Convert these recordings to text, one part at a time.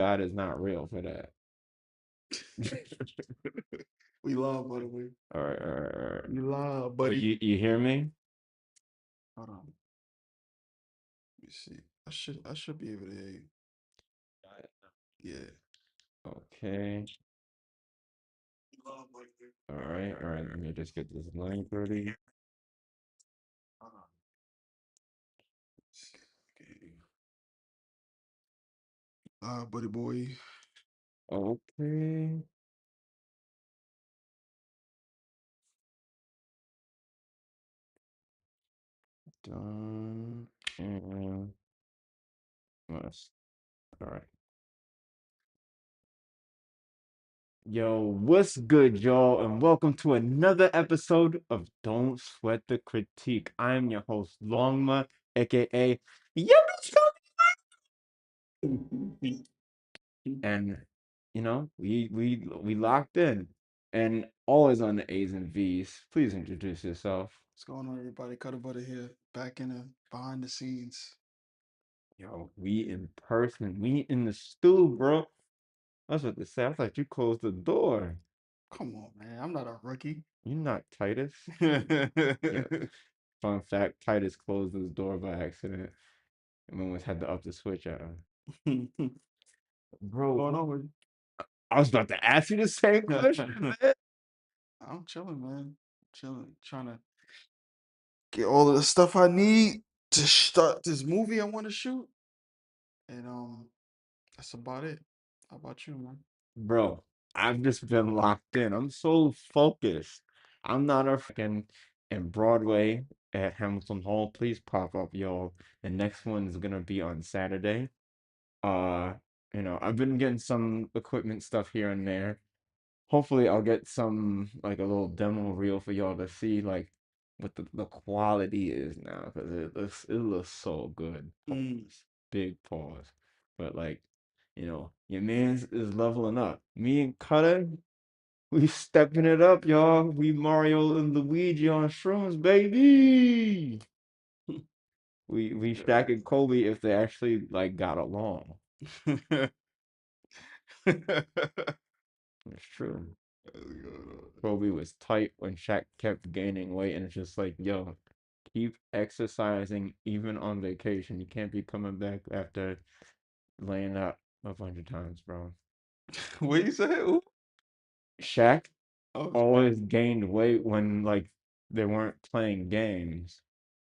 God is not real for that. We love, by the way. All right, all right, all right. We love, Oh, buddy. you hear me? Hold on. Let me see. I should be able to hear you. Yeah. Okay. We love, buddy. All right, all right. Let me just get this link ready. Hold on. Okay. Buddy boy. Okay. Done. And let's. All right. Yo, what's good, y'all? And welcome to another episode of Don't Sweat the Critique. I'm your host, Longma, aka Yummy. And we locked in and always on the A's and V's. Please introduce yourself. What's going on, everybody? Cutter Butter here, back in the behind the scenes. Yo, we in person. We in the stew, bro. I was about to say, I thought you closed the door. Come on, man. I'm not a rookie. You're not Titus. Yeah. Fun fact, Titus closed his door by accident. And we almost had to up the switch at him. What's Bro, going on with I was about to ask you the same you? question, man. I'm chilling, man. Chilling, trying to get all of the stuff I need to start this movie I want to shoot. And that's about it. How about you, man? Bro, I've just been locked in. I'm so focused. I'm not a freaking in Broadway at Hamilton Hall. Please pop up, y'all. The next one is gonna be on Saturday. Uh, I've been getting some equipment stuff here and there. Hopefully, I'll get some like a little demo reel for y'all to see like what the quality is now because it looks so good. Mm. Pause. Big pause. But like, your man's is leveling up. Me and Cutter, we stepping it up, y'all. We Mario and Luigi on shrooms, baby. We Shaq and Kobe if they actually like got along. It's true. Kobe was tight when Shaq kept gaining weight, and it's just like, yo, keep exercising even on vacation. You can't be coming back after laying out a bunch of times, bro. What you say? Ooh. Shaq Oh. always gained weight when like they weren't playing games,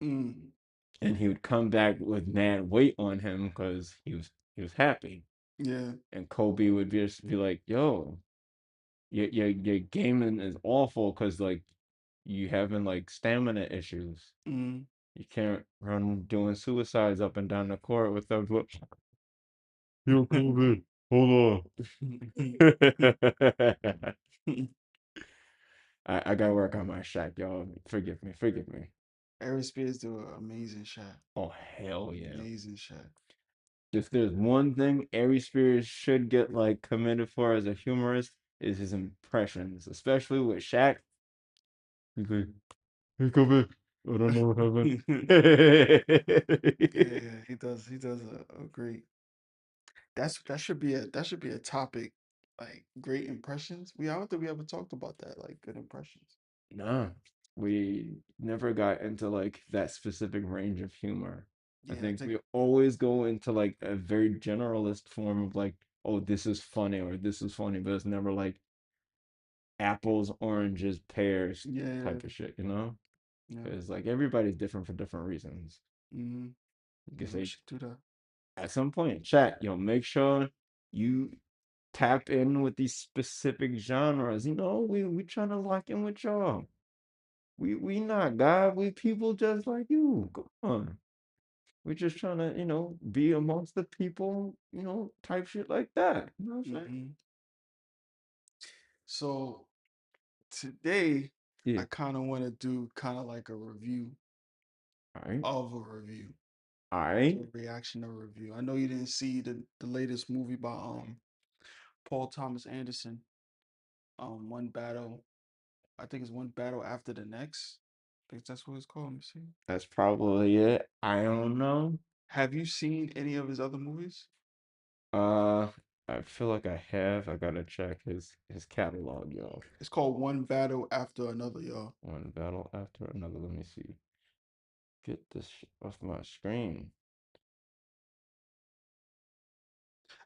Mm. and he would come back with mad weight on him because he was happy. Yeah. And Kobe would just be like, yo, your gaming is awful because like you having like stamina issues. Mm. You can't run doing suicides up and down the court without what yo Kobe, hold on. I gotta work on my Shaq, y'all. Forgive me, forgive me. Ari Spears do an amazing shot. Oh hell yeah. Amazing shot. If there's one thing Ari Spears should get like commended for as a humorist is his impressions, especially with Shaq. He's like, hey Kobe, I don't know what happened. Yeah, he does. He does a great. That should be a topic, like great impressions. I don't think we ever talked about that, like good impressions. Nah, we never got into like that specific range of humor. I Yeah, I think think. we always go into like a very generalist form of like, oh, this is funny or this is funny, but it's never like apples, oranges, pears Yeah, type of shit, you know? yeah. Because like everybody's different for different reasons. Mm-hmm. You can Yeah, we say should do that. at some point, chat, make sure you tap in with these specific genres. We trying to lock in with y'all. We not God, we people just like you. Come on. We're just trying to, be amongst the people, type shit like that. You know what I'm saying? Hmm. So today, Yeah. I kind of want to do kind of like a review All right. of a review. All So right. a reaction of a review. I know you didn't see the latest movie by Paul Thomas Anderson. One battle. I think it's one battle after the next. I think that's what it's called. Let me see. That's probably it. I don't know. Have you seen any of his other movies? Uh I feel like I have. I gotta check his catalog, yo. It's called One Battle After Another, y'all. One battle after another. Let me see. Get this off my screen.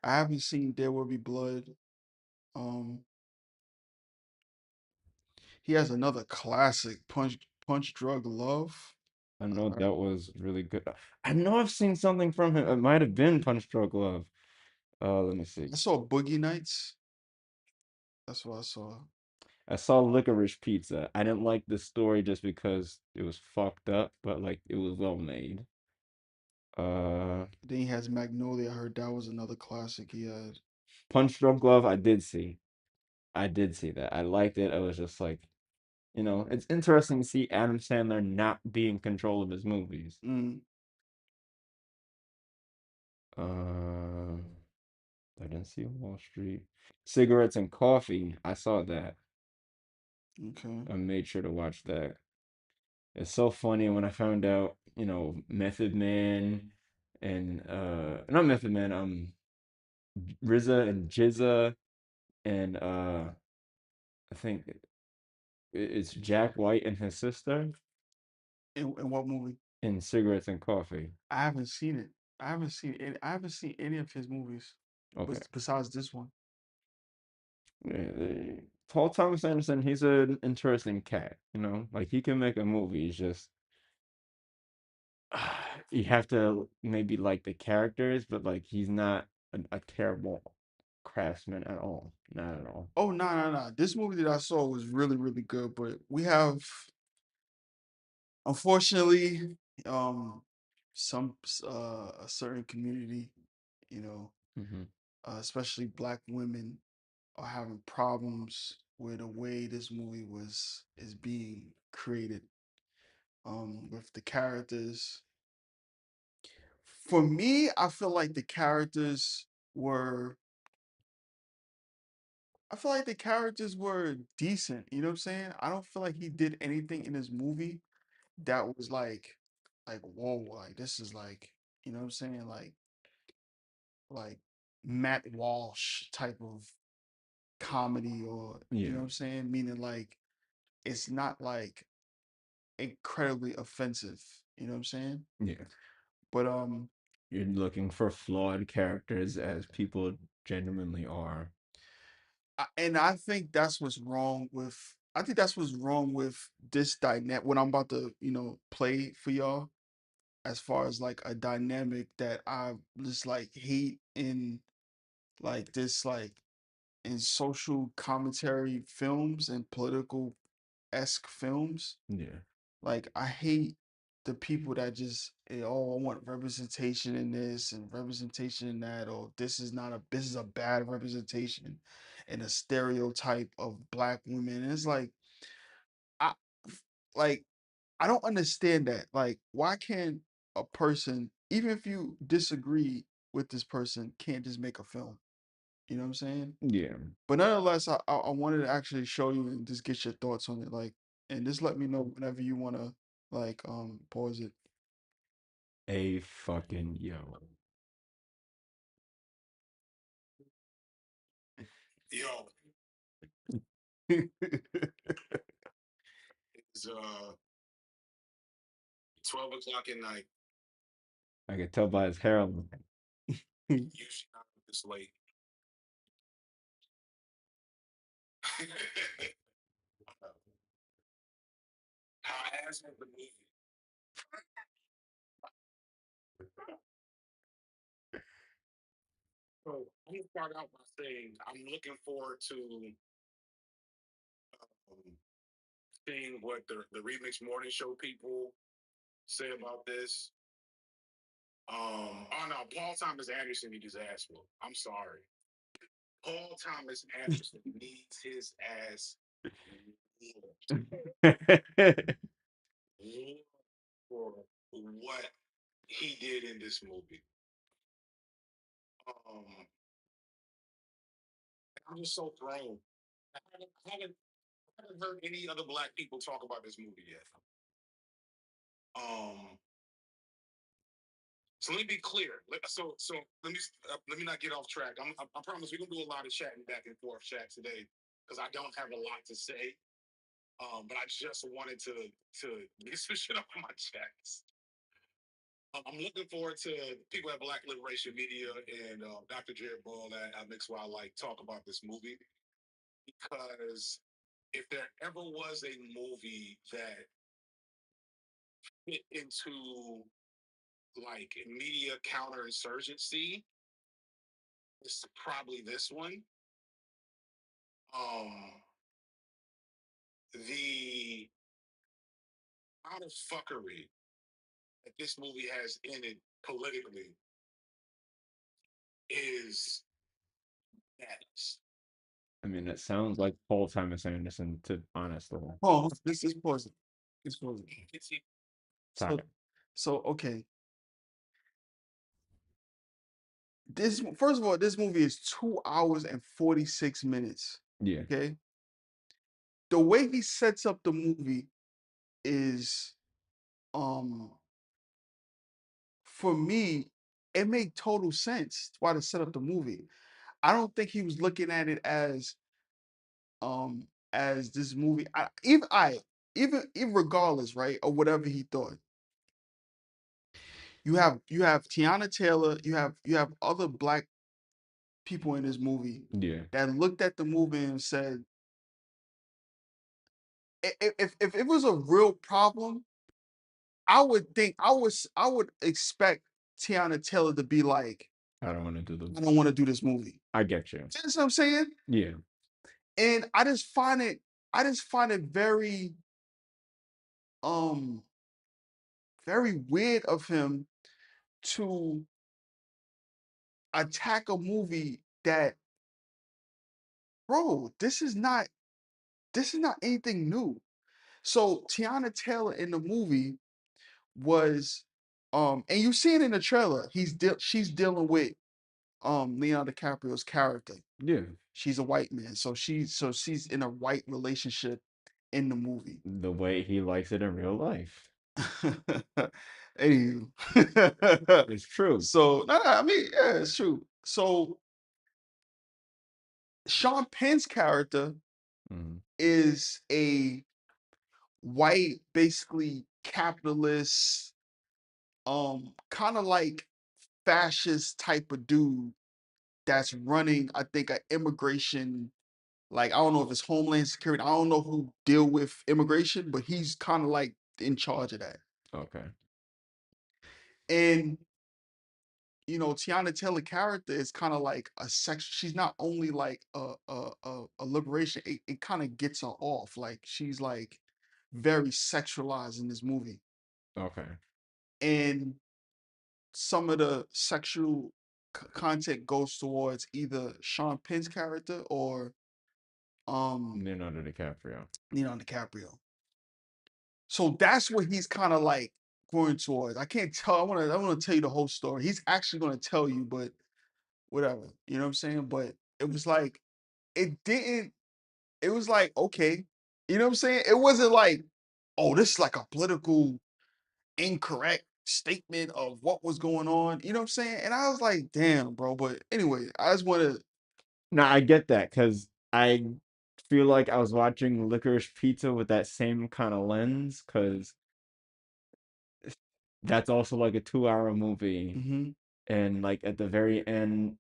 I haven't seen There Will Be Blood. Um, he has another classic, Punch Drug Love. I know All right. that was really good. I know I've seen something from him. It might have been Punch Drunk Love. Let me see. I saw Boogie Nights. That's what I saw. I saw Licorice Pizza. I didn't like the story just because it was fucked up, but like it was well made. Uh, Then he has Magnolia. I heard that was another classic he had. Punch Drunk Love, I did see. I did see that. I liked it. I was just like, it's interesting to see Adam Sandler not be in control of his movies. Mm, Uh, I didn't see Wall Street. Cigarettes and Coffee. I saw that. okay. I made sure to watch that. It's so funny when I found out, Method Man and not Method Man, RZA and Jizza and I think it's Jack White and his sister In what movie? in Cigarettes and Coffee. I haven't seen it. I haven't seen any of his movies, Okay. besides this one. Yeah, Paul Thomas Anderson, he's an interesting cat, like he can make a movie. It's just you have to maybe like the characters, but like he's not a terrible craftsman at all. Not at all. Oh no, no, no. This movie that I saw was really, really good, but we have, unfortunately, um a certain community, you know, Hmm. especially black women are having problems with the way this movie was is being created, with the characters. For me, I feel like the characters were I feel like the characters were decent, you know what I'm saying? I don't feel like he did anything in this movie that was like whoa, like this is like, you know what I'm saying? Like Matt Walsh type of comedy, or you know Yeah, what I'm saying? Meaning like it's not like incredibly offensive, you know what I'm saying? yeah. But You're looking for flawed characters as people genuinely are. and I think that's what's wrong with I think that's what's wrong with this dynamic what I'm about to, play for y'all, as far as like a dynamic that I just like hate in like this like in social commentary films and political esque films. Yeah, Like I hate the people that just oh, I want representation in this and representation in that, or this is a bad representation and a stereotype of black women. And it's I like I don't understand that. Like, why can't a person, even if you disagree with this person, can't just make a film? You know what I'm saying? yeah. But nonetheless, I wanted to actually show you and just get your thoughts on it. Like, and just let me know whenever you wanna pause it. A fucking yo. Yo, it's 12 o'clock at night. I can tell by his hairline. Usually not this late. How ass has the movie? So I'm gonna start out by saying I'm looking forward to um, seeing what the remix morning show people say about this. Oh no, Paul Thomas Anderson needs his ass whooped. I'm sorry. Paul Thomas Anderson needs his ass whooped for what he did in this movie. Um, I'm just so thrown. I haven't heard any other black people talk about this movie yet. Um, So let me be clear. So let me not get off track. I promise we're gonna do a lot of chatting back and forth chat today because I don't have a lot to say. But I just wanted to get some shit off my chest. I'm looking forward to people at Black Liberation Media and Dr. Jared Ball at Mix Why I Like talk about this movie because if there ever was a movie that fit into like media counterinsurgency, it's probably this one. Um, the amount of fuckery that this movie has in it politically is madness. I mean, it sounds like Paul Thomas Anderson, to honestly. Oh, this is pausing. It's pausing. It's So, Sorry. okay. This first of all, this movie is 2 hours and 46 minutes. Yeah. Okay. The way he sets up the movie is um for me, it made total sense why to set up the movie. I don't think he was looking at it as this movie. Even regardless, right, or whatever he thought. You have Tiana Taylor, you have other black people in this movie Yeah. that looked at the movie and said, if it was a real problem, I would expect Tiana Taylor to be like, I don't want to do the. I don't want to do this movie. I get you. You know what I'm saying? Yeah. And I just find it um very weird of him to attack a movie that, bro, this is not anything new. So Tiana Taylor in the movie was and you see it in the trailer. She's dealing with Leonardo DiCaprio's character. Yeah. She's a white man, so she's in a white relationship in the movie. The way he likes it in real life. Anywho. It's true. So no, I mean, yeah, it's true. So Sean Penn's character Mhm. is a white, basically capitalist, kind of like fascist type of dude that's running, I think, an immigration. Like, I don't know if it's Homeland Security. I don't know who deal with immigration, but he's kind of like in charge of that. Okay. And Tiana Taylor character is kind of like a sex. She's not only like a liberation. It kind of gets her off. Like she's like very sexualized in this movie, Okay. and some of the sexual content goes towards either Sean Penn's character or Leonardo DiCaprio. DiCaprio. So that's what he's kind of like going towards. I can't tell. I want to tell you the whole story. He's actually going to tell you, but whatever. You know what I'm saying? But it was like it didn't. It was like okay. You know what I'm saying? It wasn't like, oh, this is like a political incorrect statement of what was going on. You know what I'm saying? And I was like, damn, bro. But anyway, I just want to. No, I get that because I feel like I was watching Licorice Pizza with that same kind of lens because that's also like a 2 hour movie. Hmm. And like at the very end,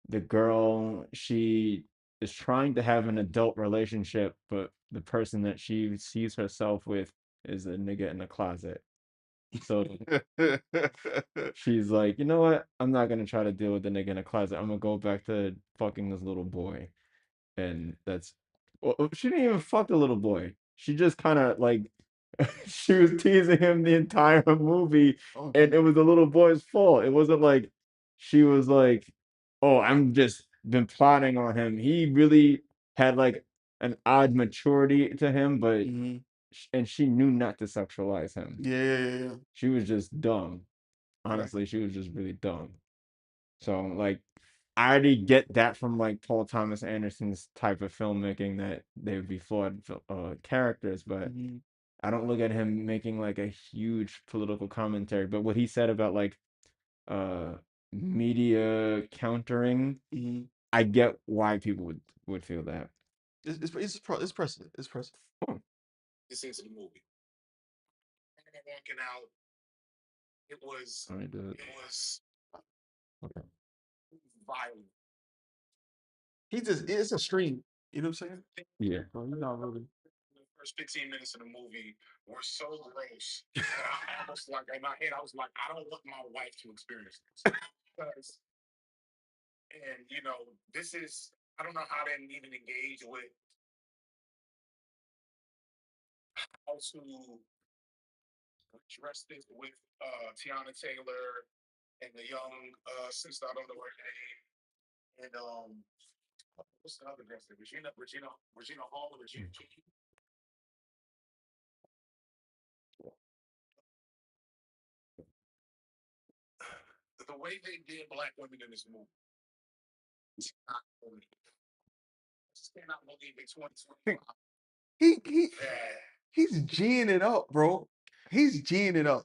the girl, she is trying to have an adult relationship, but the person that she sees herself with is a nigga in the closet. So she's like, you know what? I'm not gonna try to deal with the nigga in the closet. I'm gonna go back to fucking this little boy. And that's well, she didn't even fuck the little boy. She just kind of like she was teasing him the entire movie, and Okay. it was the little boy's fault. It wasn't like she was like, "Oh, I'm just been plotting on him." He really had like an odd maturity to him, but Hmm. and she knew not to sexualize him. Yeah, yeah, yeah, yeah. She was just dumb. Right. Honestly, she was just really dumb. So like I already get that from like Paul Thomas Anderson's type of filmmaking that they would be flawed characters, but Hmm. I don't look at him making like a huge political commentary. But what he said about like uh media countering, Mhm. I get why people would feel that. It's precedent. It's precedent. This into the movie. Walking out, it was Let me do it. it was Okay. violent. It's a stream. You know what I'm saying? Yeah. Bro, you're not really. The first 15 minutes of the movie were so gross that I almost like in my head I was like, I don't want my wife to experience this. Because, and you know, this is I don't know how to even engage with how to address this with Tiana Taylor and the young sister, I don't know her name. And what's the other girl's name? Regina Hall or Regina King? The way they did black women in this movie. I just cannot believe in 2025 He that he's G'ing it up, bro. He's G'ing it up.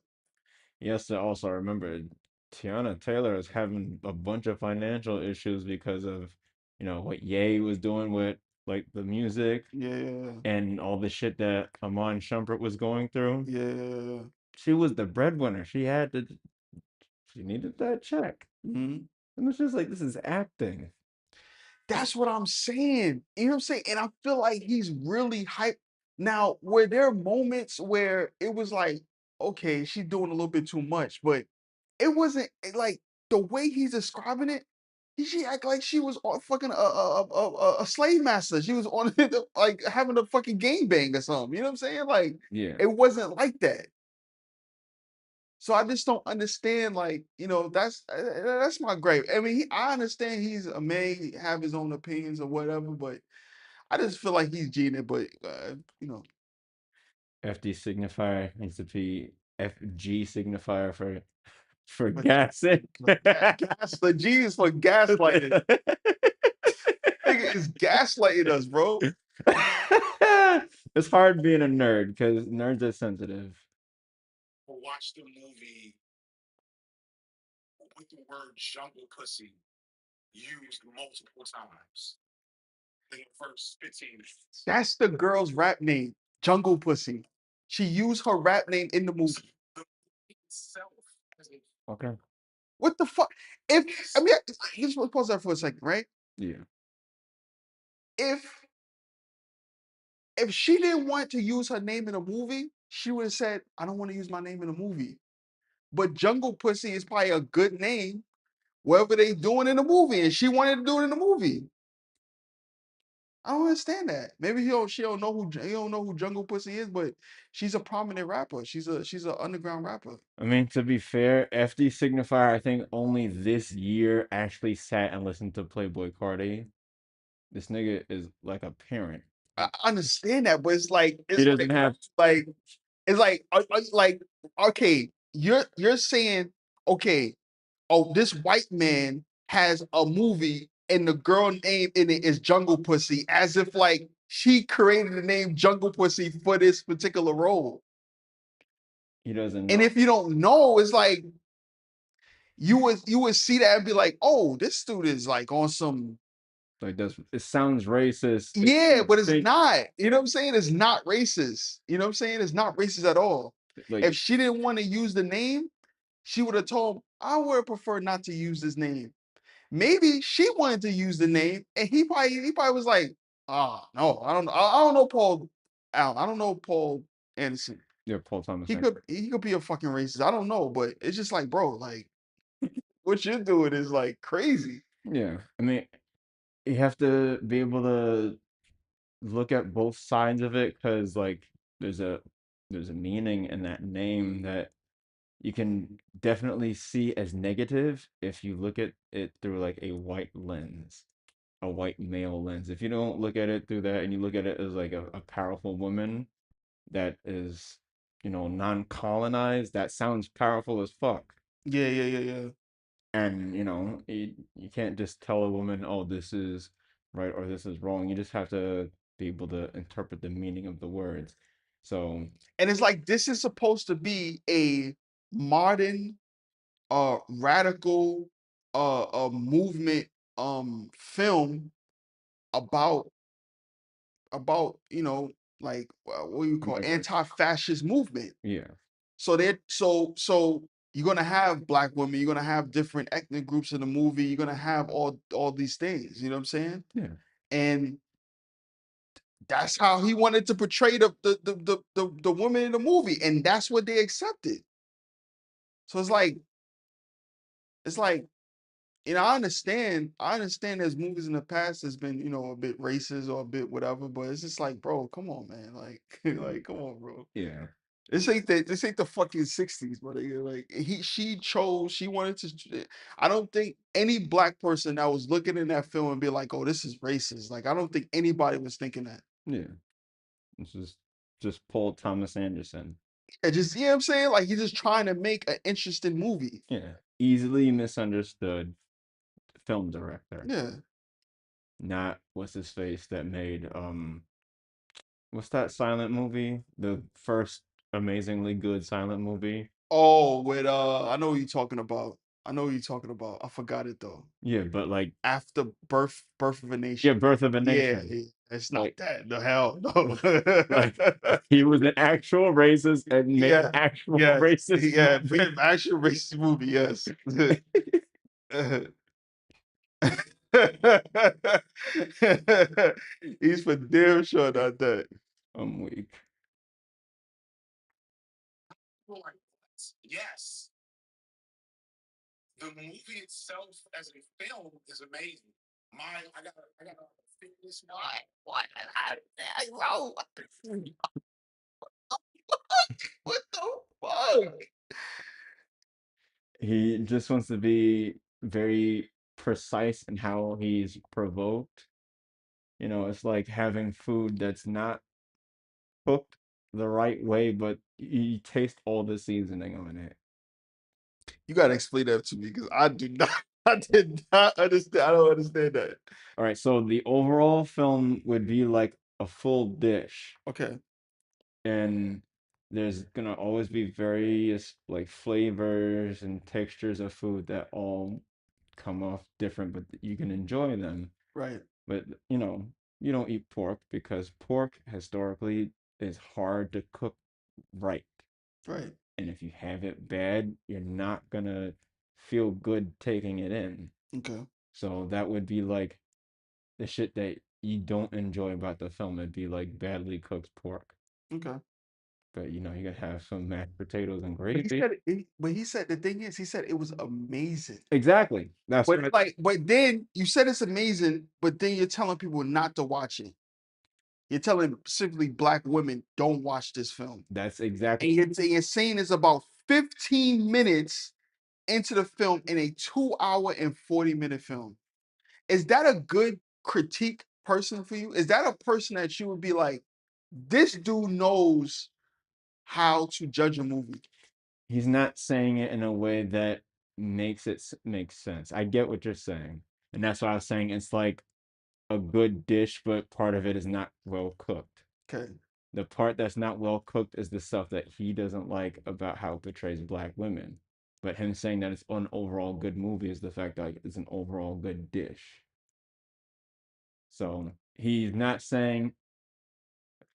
Yes, to also remember Tiana Taylor is having a bunch of financial issues because of, what Ye was doing with like the music Yeah, and all the shit that Amon Shumpert was going through. yeah. She was the breadwinner. She needed that check. Mhm. And it's just like this is acting. That's what I'm saying. You know what I'm saying? And I feel like he's really hyped. Now, were there moments where it was like, okay, she's doing a little bit too much, but it wasn't like the way he's describing it. She act like she was on fucking a slave master. She was on like having a fucking game bang or something. You know what I'm saying? Like Yeah. it wasn't like that. So I just don't understand, like, that's my gripe. I mean, I understand he's a man, he have his own opinions or whatever, but I just feel like he's cheating. But FD signifier needs to be FG signifier for but, gassing. the G is for gaslighting. Nigga is gaslighting us, bro. It's hard being a nerd because nerds are sensitive. watch the movie with the word jungle pussy used multiple times in the first 15 minutes. That's the girl's rap name, Jungle Pussy. She used her rap name in the movie. The movie itself is Okay. What the fuck? Just pause that for a second, right? Yeah. If she didn't want to use her name in a movie, she would have said, I don't want to use my name in a movie. But Jungle Pussy is probably a good name, whatever they doing in the movie, and she wanted to do it in the movie. I don't understand that. Maybe she don't know who Jungle Pussy is, but she's a prominent rapper. She's an underground rapper. I mean, to be fair, FD signifier, I think only this year actually sat and listened to Playboy Cardi. This nigga is like a parent. I understand that, but He doesn't have like like okay, you're saying okay, oh, this white man has a movie and the girl name in it is Jungle Pussy, as if like she created the name Jungle Pussy for this particular role. he doesn't And know. if you don't know, it's like you would see that and be like, oh, this dude is like on some. Like it sounds racist. Yeah, but it's Think, not. You know what I'm saying? It's not racist. You know what I'm saying? It's not racist at all. like If she didn't want to use the name, she would have told, I would prefer not to use this name. Maybe she wanted to use the name, and he probably was like, no, I don't know Paul Allen. I don't know Paul Anderson. yeah, Paul Thomas. He could be a fucking racist. I don't know, but it's just like, bro, like what you're doing is like crazy. Yeah, I mean, you have to be able to look at both sides of it because like there's a there's a meaning in that name that you can definitely see as negative if you look at it through like a white lens, a white male lens. If you don't look at it through that and you look at it as like a powerful woman that is, non-colonized, that sounds powerful as fuck. Yeah. And you can't just tell a woman, oh, this is right or this is wrong. You just have to be able to interpret the meaning of the words. So And it's like this is supposed to be a modern radical movement film about like what do you call Like, anti-fascist movement. yeah, So so you're gonna have black women, you're gonna have different ethnic groups in the movie, you're gonna have all these things, you know what I'm saying? yeah, And that's how he wanted to portray the woman in the movie, and that's what they accepted. So it's like I understand there's movies in the past that's been, a bit racist or a bit whatever, but it's just like, bro, come on, man. Like, like, come on, bro. yeah. This ain't the fucking 60s, but like she wanted to. I don't think any black person that was looking in that film and be like, oh, this is racist. Like, I don't think anybody was thinking that. Yeah. This is just Paul Thomas Anderson. And just, you know what I'm saying? Like, he's just trying to make an interesting movie. Yeah. Easily misunderstood film director. Yeah. Not what's his face that made what's that silent movie? The first amazingly good silent movie. Oh, with I know what you're talking about. I know what you're talking about. I forgot it though. Yeah, but like After Birth of a yeah, Nation. Birth of a Yeah, Nation. yeah. It's not Like that. The hell like no. he was an actual racist and made Yeah, an actual yeah, racist yeah. movie. Actual racist movie, yes. He's for damn sure not that. I'm weak. People are like, "What?" Yes, the movie itself as a film is amazing. I gotta fitness. What? What the fuck? He just wants to be very precise in how he's provoked. You know, it's like having food that's not cooked the right way, but you taste all the seasoning on it. You gotta explain that to me because I do not. I did not understand. I don't understand that. All right, so the overall film would be like a full dish, Okay. and there's gonna always be various like flavors and textures of food that all come off different, but you can enjoy them. Right. But you don't eat pork because pork historically is hard to cook right. Right. And if you have it bad, you're not gonna feel good taking it in. Okay. So that would be like the shit that you don't enjoy about the film. It'd be like badly cooked pork. Okay. But you gotta have some mashed potatoes and But he gravy. said but he said the thing is, he said it was amazing. Exactly. That's But what like, but then you said it's amazing, but then you're telling people not to watch it. You're telling specifically black women don't watch this film. that's And exactly you're saying it's about 15 minutes into the film in a 2 hour and 40-minute film. Is that a good critique person for you? Is that a person that you would be like, this dude knows how to judge a movie? he's not saying it in a way that makes sense. I get what you're saying. And that's why I was saying it's like a good dish, but part of it is not well cooked. Okay. The part that's not well cooked is the stuff that he doesn't like about how it portrays black women. But him saying that it's an overall good movie is the fact that it's an overall good dish. So he's saying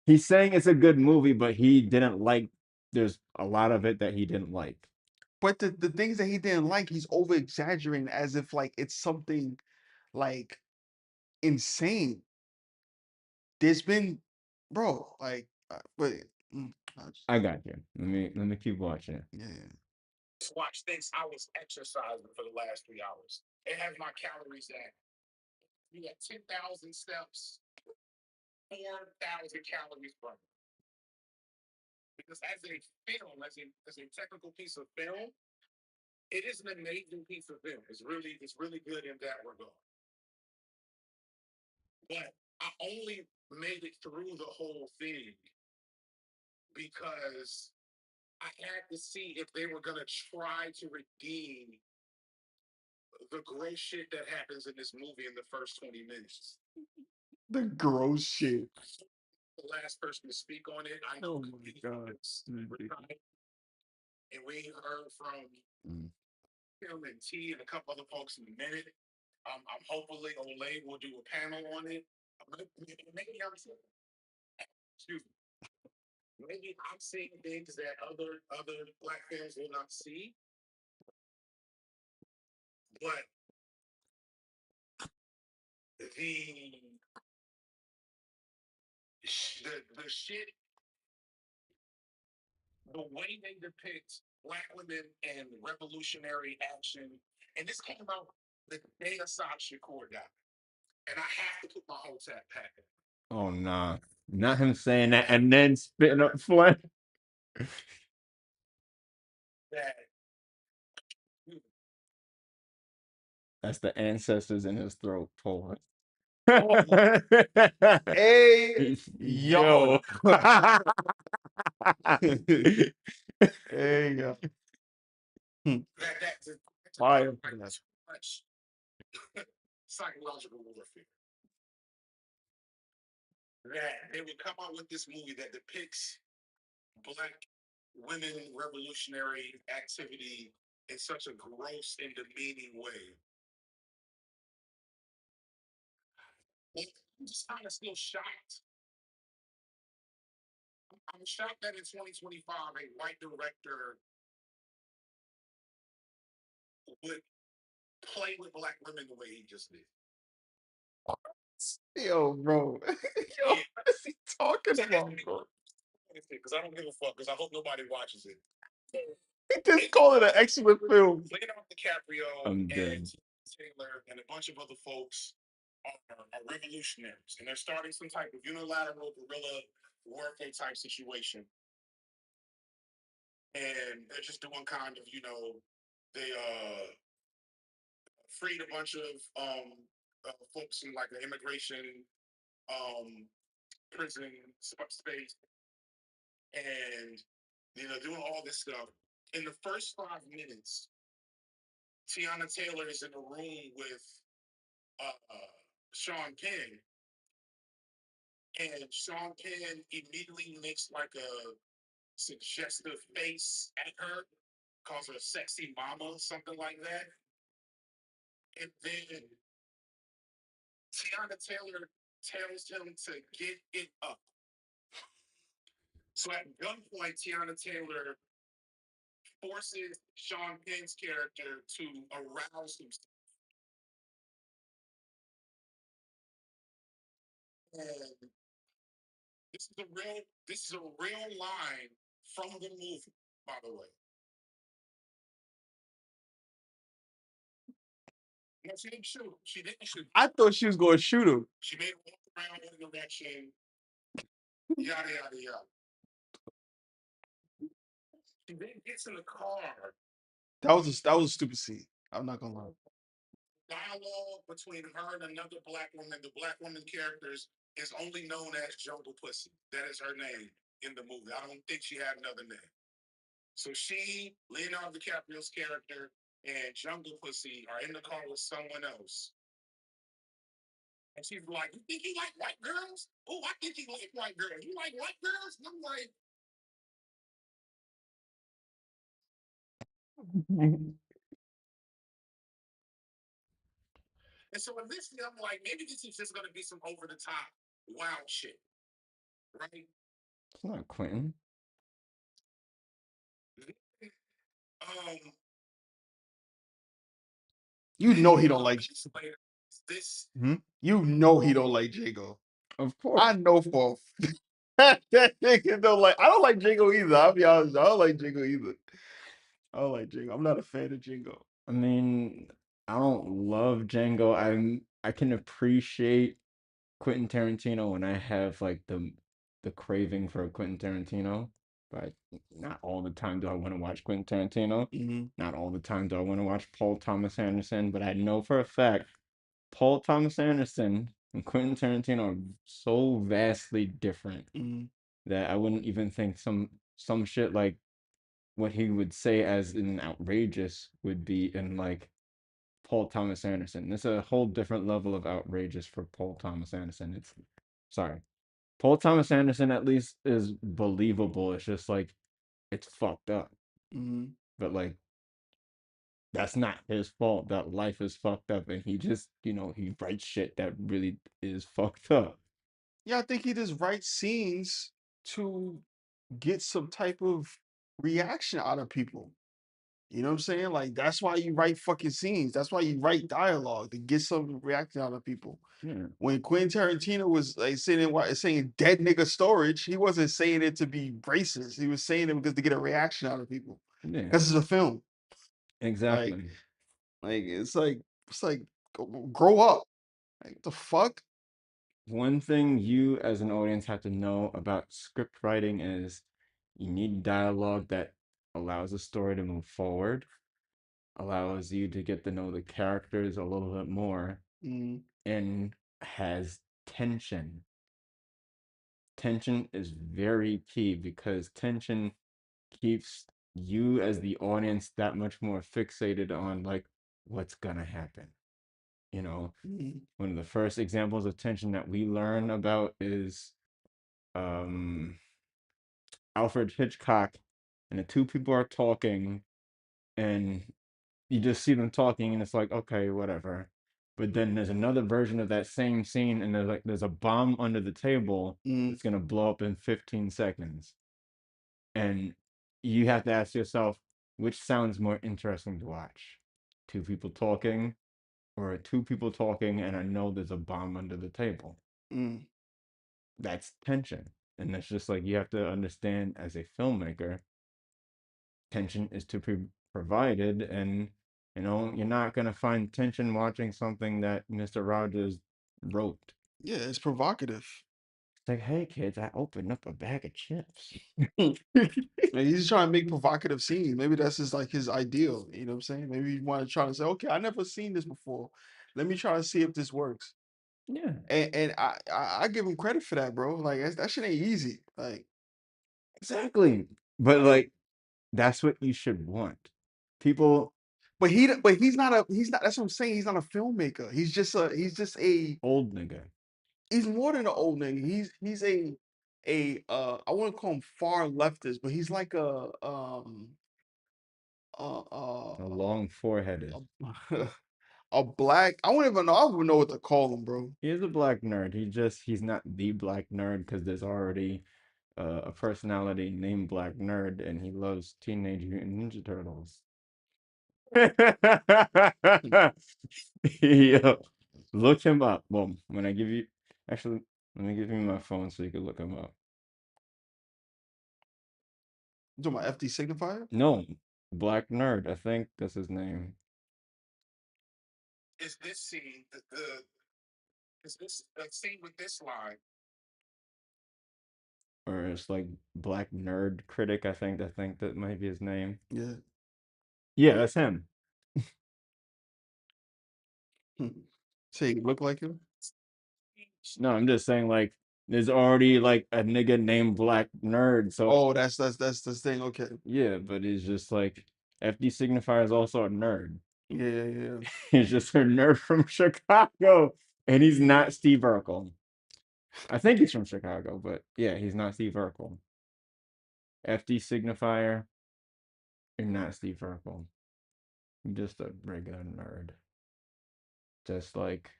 it's a good movie, but he didn't like there's a lot of it that he didn't like. But the things that he didn't like, he's over exaggerating as if like it's something like insane. There's been, bro, like, but I got you. Let me keep watching it. yeah. Just watch this. I was exercising for the last 3 hours. It has my calories at you got 10,000 steps, 4,000 calories burned. Because as a film, as a technical piece of film, it is an amazing piece of film. It's really good in that regard. But I only made it through the whole thing because I had to see if they were gonna try to redeem the gross shit that happens in this movie in the first 20 minutes. The gross shit. The last person to speak on it, I Oh know my god. and we heard from Mm. him and T and a couple other folks in a minute. I'm hopefully Olay will do a panel on it. Maybe I'm excuse me. Maybe I'm seeing things that other black fans will not see. But the the shit, the way they depict black women and revolutionary action, and this came out the day Assad Shakur died, and I have to put my whole tap pack in. Oh nah. Not him saying that and then spitting up phlegm. That That's the ancestors in his throat, Paul. Hey, yo. Yo. Hey, yo. that's Fire. too much psychological warfare. That they would come out with this movie that depicts black women revolutionary activity in such a gross and demeaning way. I'm just kind of still shocked. I'm shocked that in 2025, a white director would play with black women the way he just did. Yo, bro. Yo, what is he talking about, bro? Because I don't give a fuck, because I hope nobody watches it. He just called it an excellent film. Leonardo DiCaprio I'm and dead. Taylor and a bunch of other folks are revolutionaries, and they're starting some type of unilateral guerrilla warfare type situation. And they're just doing kind of, they freed a bunch of folks in like the immigration prison space, and doing all this stuff. In the first 5 minutes, Tiana Taylor is in a room with Sean Penn, and Sean Penn immediately makes like a suggestive face at her, calls her a sexy mama, something like that. And then Tiana Taylor tells him to get it up. So at gunpoint, Tiana Taylor forces Sean Penn's character to arouse himself. And this is a real line from the movie, by the way. No, she didn't shoot. She didn't shoot. I thought she was going to shoot him. She made him walk around in a direction, yada, yada, yada. She then gets in the car. That was a stupid scene. I'm not gonna lie. Dialogue between her and another black woman. The black woman characters is only known as Jungle Pussy. That is her name in the movie. I don't think she had another name. So she, Leonardo DiCaprio's character, and Jungle Pussy are in the car with someone else. And she's like, "You think you like white girls? Oh, I think you like white girls. You like white girls?" And I'm like, and so initially I'm like, maybe this is just gonna be some over the top wild shit, right? It's not Quentin. Um, You know he don't like. This. You know he don't like Django. Of course. I know for that nigga don't like. I don't like Django either. I'll be honest. I don't like Django either. I don't like Django. I'm not a fan of Django. I mean, I don't love Django. I can appreciate Quentin Tarantino when I have like the craving for Quentin Tarantino, but not all the time do I want to watch Quentin Tarantino. Not all the time do I want to watch Paul Thomas Anderson, but I know for a fact Paul Thomas Anderson and Quentin Tarantino are so vastly different that I wouldn't even think some shit like what he would say as an outrageous would be in like Paul Thomas Anderson. It's a whole different level of outrageous for Paul Thomas Anderson. It's sorry. Paul Thomas Anderson at least is believable. It's just like it's fucked up. But like that's not his fault that life is fucked up and he just, he writes shit that really is fucked up. Yeah, I think he just writes scenes to get some type of reaction out of people. You know what I'm saying? Like that's why you write fucking scenes. That's why you write dialogue to get some reaction out of people. Yeah. When Quentin Tarantino was like saying "dead nigga storage," he wasn't saying it to be racist. He was saying it because to get a reaction out of people. Yeah, Because it's a film. Like, exactly. it's like grow up. Like what the fuck? One thing you as an audience have to know about script writing is you need dialogue that allows the story to move forward, allows you to get to know the characters a little bit more, Mm, and has tension. Tension is very key because tension keeps you as the audience that much more fixated on like what's gonna happen. You know, mm, one of the first examples of tension that we learn about is um Alfred Hitchcock, and the two people are talking, and you just see them talking, and it's like, okay, whatever. But then there's another version of that same scene, and there's a bomb under the table mm, that's gonna blow up in 15 seconds, and you have to ask yourself, which sounds more interesting to watch? Two people talking, or two people talking, and I know there's a bomb under the table. mm. That's tension, and that's just like you have to understand as a filmmaker tension is to be provided, and you're not going to find tension watching something that Mr. Rogers wrote. Yeah, it's provocative. It's like, hey kids, I opened up a bag of chips. And he's trying to make provocative scenes. Maybe that's his ideal. You know what I'm saying? Maybe you want to try to say, okay, I never seen this before. Let me try to see if this works. Yeah, And I give him credit for that, bro. Like that shit ain't easy. Like, exactly. But like that's what you should want. People but he's not. That's what I'm saying. He's not a filmmaker. He's just a old nigga. he's more than an old nigga. He's a I wouldn't call him far leftist, but he's like uh uh A long foreheaded. a, a black. I wouldn't even know. I wouldn't know what to call him, bro. He is a black nerd. He's not the black nerd because there's already a personality named Black Nerd, and he loves Teenage Mutant Ninja Turtles. Yo, look him up. Well, when I give you, actually, let me give you my phone so you can look him up. You talking about FD signifier? No, Black Nerd. I think that's his name. Is this scene is this scene with this line? Or it's like Black Nerd Critic. I think that might be his name. Yeah. Yeah, that's him. Say he look like him? No, I'm just saying like there's already like a nigga named Black Nerd. So Oh, that's the thing. Okay. yeah, but he's just like FD Signifier is also a nerd. Yeah, yeah, yeah. He's just a nerd from Chicago, and he's not Steve Urkel. I think he's from Chicago, but yeah, he's not Steve Urkel. FD Signifier, you're not Steve Urkel. You're just a regular nerd. Just like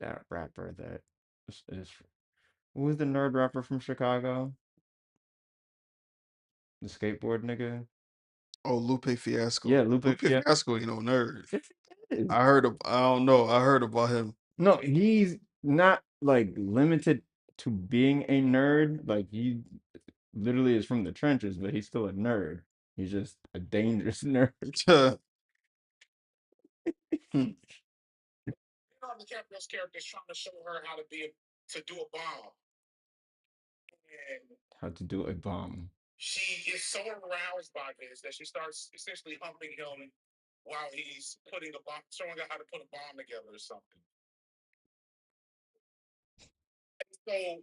that rapper that is who was the nerd rapper from Chicago? The skateboard nigga? Oh, Lupe Yeah, Fiasco. Lupe Lupe Fiasco. Fiasco, nerd. Yes, it is. I don't know. I heard about him. No, he's not like limited to being a nerd. Like he literally is from the trenches, but he's still a nerd. He's just a dangerous nerd. Hmm. DiCaprio's character is trying to show her how to do a bomb, and How to do a bomb. she is so aroused by this that she starts essentially humping him while he's putting the bomb, showing her how to put a bomb together or something. And so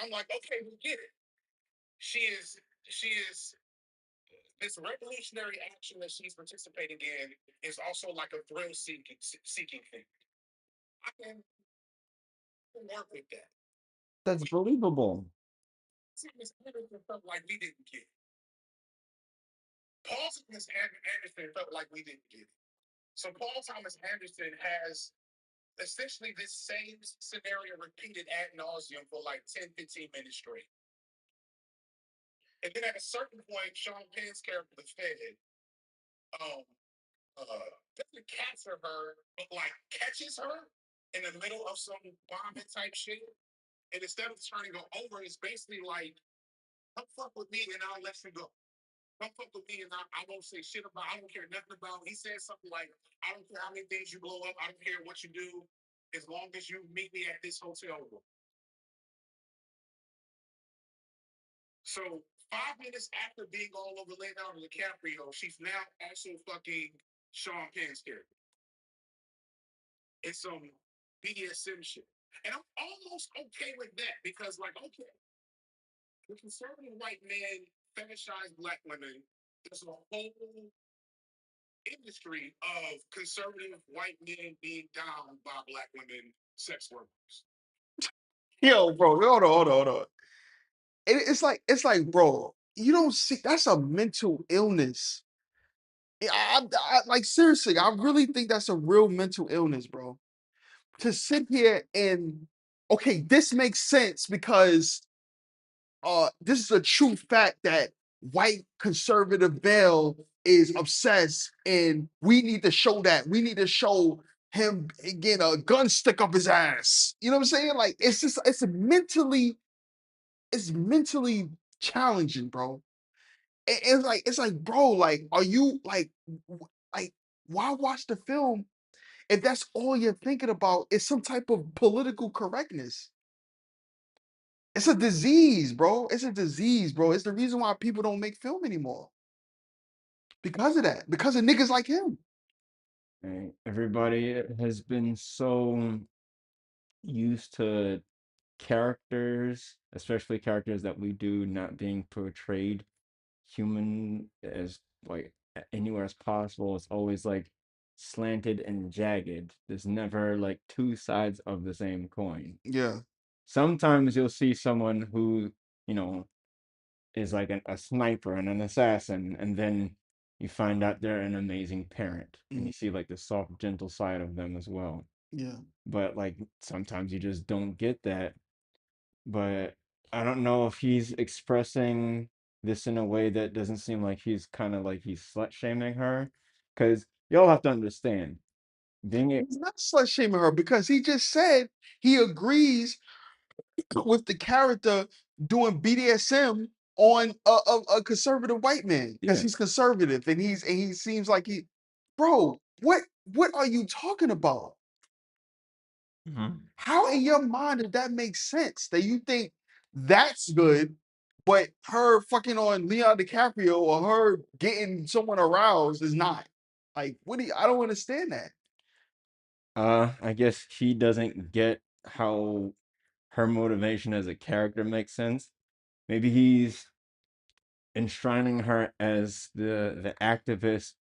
I'm like, okay, we get it. She is this revolutionary action that she's participating in is also like a thrill seeking thing. I can work with that. That's believable. See, Miss Anderson felt like we didn't get. Paul Thomas Anderson felt like we didn't get. So Paul Thomas Anderson has essentially this same scenario repeated ad nauseum for like 10, 15 minutes straight. And then at a certain point, Sean Penn's character, the Fed, um, doesn't capture her, but like catches her in the middle of some bombing type shit. And instead of turning her over, it's basically like, come fuck with me and I'll let you go. Come fuck with me and I won't say shit about, I don't care nothing about. He said something like, I don't care how many things you blow up, I don't care what you do, as long as you meet me at this hotel room. So 5 minutes after being all over Leonardo DiCaprio, she's now also fucking Sean Penn's character. It's some BDSM shit. And I'm almost okay with that because, like, okay, the conservative white men fetishize black women. There's a whole industry of conservative white men being down by black women sex workers. Yo, bro, hold on. It's like, bro, you don't see that's a mental illness. Yeah, like seriously, I really think that's a real mental illness, bro. To sit here and okay, this makes sense because this is a true fact that white conservative male is obsessed, and we need to show that. We need to show him getting a gun stick up his ass. You know what I'm saying? Like it's mentally challenging, bro. It's like, bro, like, are you like why watch the film if that's all you're thinking about is some type of political correctness? It's a disease, bro. It's a disease, bro. It's the reason why people don't make film anymore. Because of that. Because of niggas like him. Right? Everybody has been so used to characters, especially characters that we do, not being portrayed human as like anywhere as possible. It's always like slanted and jagged. There's never like two sides of the same coin. Yeah. Sometimes you'll see someone who, you know, is like a sniper and an assassin, and then you find out they're an amazing parent, and Mhm. you see like the soft, gentle side of them as well. Yeah. But like sometimes you just don't get that. But I don't know if he's expressing this in a way that doesn't seem like he's kind of like he's slut shaming her, because y'all have to understand being a He's not slut shaming her because he just said he agrees with the character doing BDSM on a conservative white man because yeah. he's conservative and he seems like he, bro. What are you talking about? Mhm. How in your mind did that make sense? That you think that's good, but her fucking on Leonardo DiCaprio or her getting someone aroused is not. Like, what do you, I don't understand that. I guess he doesn't get how her motivation as a character makes sense. Maybe he's enshrining her as the activist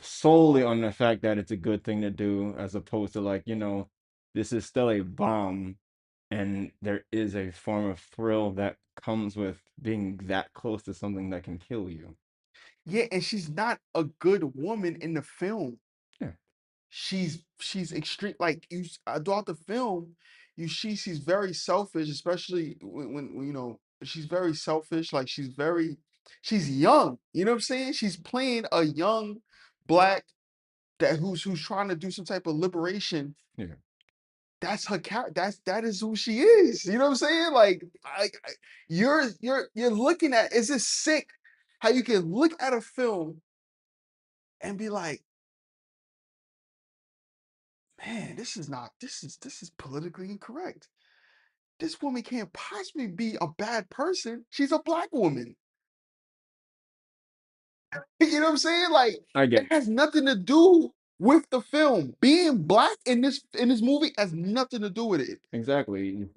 solely on the fact that it's a good thing to do, as opposed to like, this is still a bomb, and there is a form of thrill that comes with being that close to something that can kill you. Yeah, and she's not a good woman in the film. Yeah. She's extreme. Like throughout the film, you see she's very selfish, especially when she's very selfish. Like she's young. You know what I'm saying? She's playing a young black that who's trying to do some type of liberation. Yeah. That's her character. That is who she is. You know what I'm saying? Like you're looking at, is it sick how you can look at a film and be like, man, this is politically incorrect. This woman can't possibly be a bad person. She's a black woman. You know what I'm saying? Like I it get has nothing to do with the film. Being black in this movie has nothing to do with it. exactly.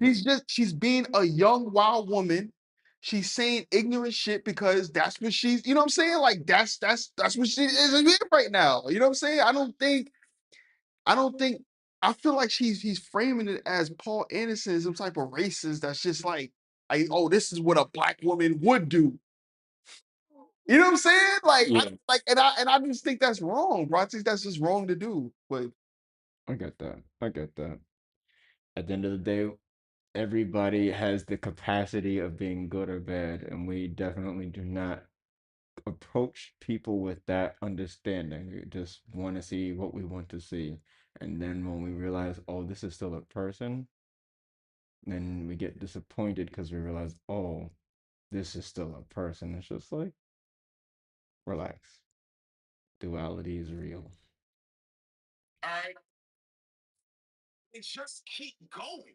She's being a young wild woman. She's saying ignorant shit because that's what she's, you know what I'm saying? Like that's what she is right now. You know what I'm saying? I don't think I feel like he's framing it as Paul Anderson is some type of racist that's just like, oh, this is what a black woman would do. You know what I'm saying? Like, Yeah, and I just think that's wrong, bro. I think that's just wrong to do. But I get that. I get that. At the end of the day, everybody has the capacity of being good or bad, and we definitely do not approach people with that understanding. We just want to see what we want to see. And then when we realize, oh, this is still a person, then we get disappointed because we realize, oh, this is still a person. It's just like, relax. Duality is real. All right, and just keep going.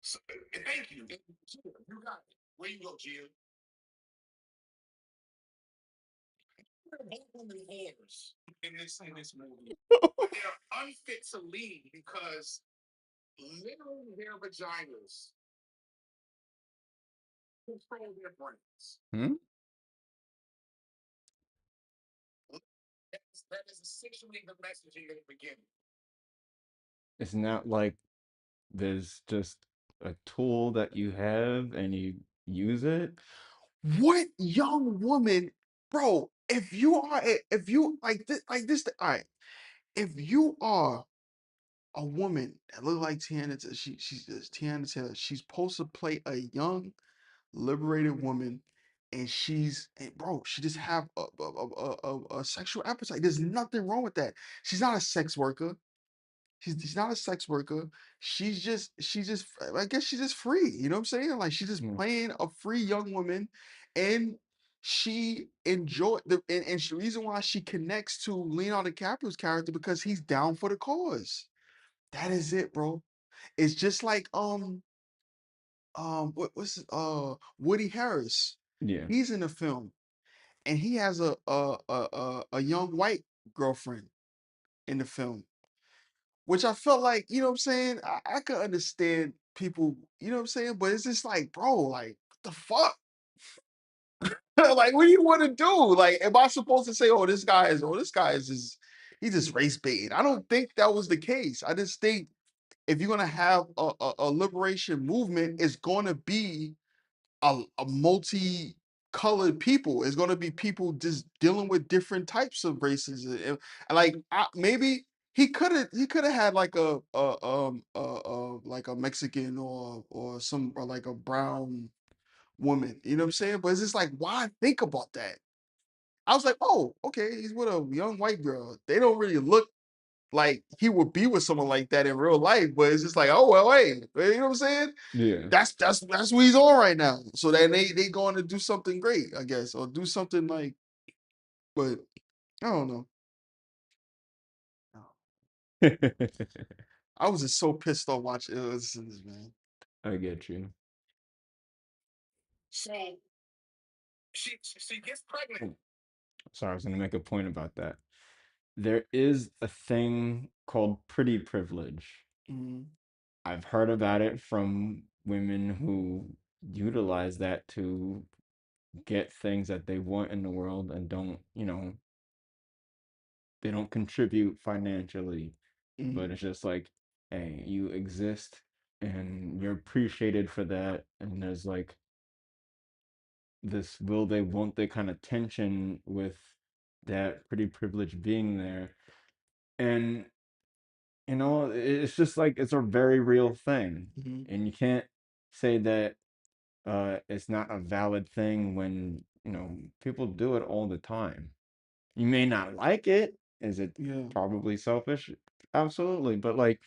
So, thank you. You got it. Where you go, Gia? Both women whores in this movie. But they're unfit to lead because literally their vaginas control their brains. Hmm? That is essentially the messaging in the beginning. It's not like there's just a tool that you have and you use it. what young woman, bro? If you like this, all right. If you are a woman that look like Tiana, she's Tiana Taylor. She's supposed to play a young, liberated woman, and bro, she just have a sexual appetite. There's nothing wrong with that. She's not a sex worker. She's not a sex worker. I guess she's just free. You know what I'm saying? Like she's just Hmm. playing a free young woman, and she enjoyed and the reason why she connects to Leonardo DiCaprio's character because he's down for the cause. That is it, bro. It's just like what's Woody Harris. Yeah. He's in the film and he has a young white girlfriend in the film, which I felt like, you know what I'm saying? I could understand people, you know what I'm saying? But it's just like, bro, like, what the fuck? Like, what do you want to do? Like, am I supposed to say, this guy is just, he's just race baiting? I don't think that was the case. I just think if you're gonna have a liberation movement, it's gonna be a multi-colored people. It's gonna be people just dealing with different types of races. And like maybe he could have had like like a Mexican or like a brown woman. You know what I'm saying? But it's just like why think about that? I was like, oh, okay, he's with a young white girl. They don't really look like he would be with someone like that in real life, but it's just like, oh well, hey, you know what I'm saying? Yeah. That's what he's on right now. So then they going to do something great, I guess, or do something like. But I don't know. I was just so pissed off watching this, man. I get you. So she gets pregnant. Oh, sorry, I was gonna make a point about that. There is a thing called pretty privilege. Mhm. I've heard about it from women who utilize that to get things that they want in the world and don't, they don't contribute financially, but Mhm. it's just like, hey, you exist and you're appreciated for that. And there's like this will they, won't they kind of tension with that pretty privilege being there. And it's just like it's a very real thing. Mhm. And you can't say that it's not a valid thing when, people do it all the time. You may not like it. Is it Yeah. probably selfish? Absolutely. But like,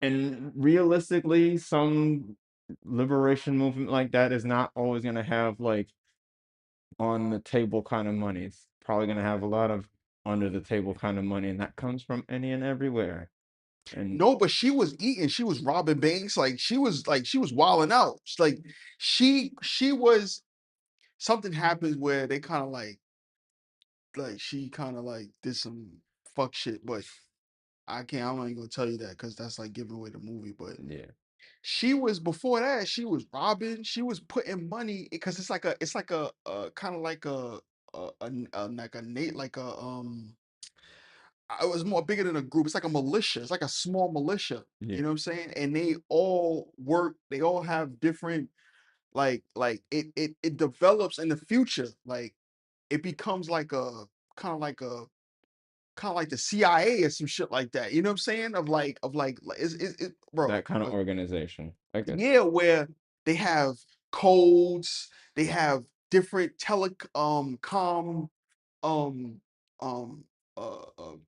and realistically, some liberation movement like that is not always going to have like on the table kind of money. It's probably going to have a lot of under the table kind of money, and that comes from any and everywhere. And No, but she was eating. She was robbing banks. Like she was wilding out. Like she was something happened where they kind of like she kind of like did some fuck shit, but I'm not even gonna tell you that because that's like giving away the movie. But yeah, she was before that. She was robbing. She was putting money because it's like a kind of like like a Nate like a it was more bigger than a group. It's like a militia. It's like a small militia. yeah, You know what I'm saying? And they all work. They all have different it develops in the future. Like it becomes like a kind of like a kind of like the CIA or some shit like that. You know what I'm saying? Bro, That kind of organization. I get yeah, where they have codes, they have different com um um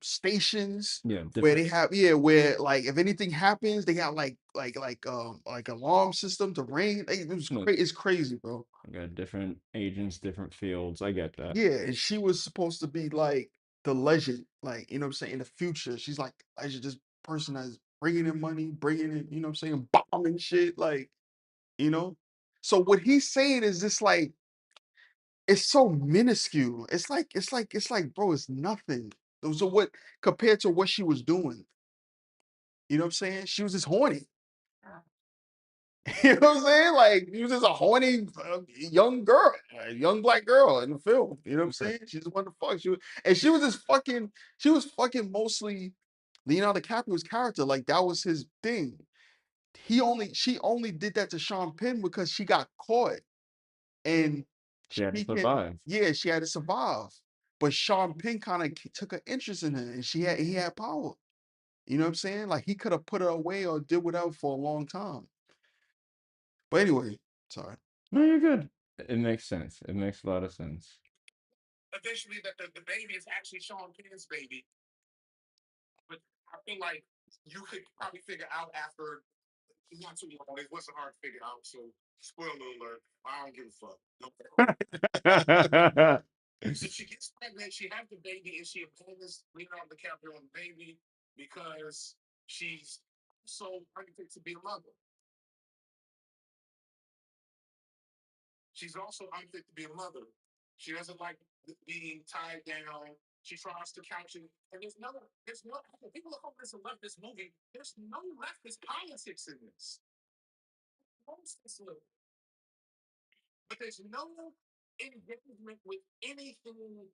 stations yeah, where they different. have, yeah, where like if anything happens they got like alarm system to ring. No, It's crazy, bro. I got different agents, different fields. I get that. Yeah, and she was supposed to be like the legend, like, you know what I'm saying, in the future. She's like the legend, this person that's bringing in money, bringing in, you know what I'm saying, bombing shit, like, you know. So what he's saying is just like it's so minuscule. It's like, bro, it's nothing. So what compared to what she was doing? You know what I'm saying? She was just horny. You know what I'm saying? Like she was just a horny young girl, a young black girl in the film. You know what I'm Right. saying? She just wanted to fuck. She was just fucking. She was fucking mostly Leonardo DiCaprio's character. Like that was his thing. She only did that to Sean Penn because she got caught and She had to she can. survive. Yeah, she had to survive. But Sean Penn kind of took an interest in her, and he had power. You know what I'm saying? Like he could have put her away or did whatever for a long time. But anyway, sorry. No, you're good. It makes sense. It makes a lot of sense. Eventually, that the baby is actually Sean Penn's baby. But I feel like you could probably figure out after not too long. It wasn't hard to figure out. So, spoiler alert, I don't give a fuck. So she gets pregnant, she has the baby, and she abandons Leonardo DiCaprio on the baby because she's so unfit to be a mother. She's also unfit to be a mother. She doesn't like being tied down. She tries to couch it. And there's no, people are hopeless and left this movie. There's no leftist politics in this. But there's no engagement with anything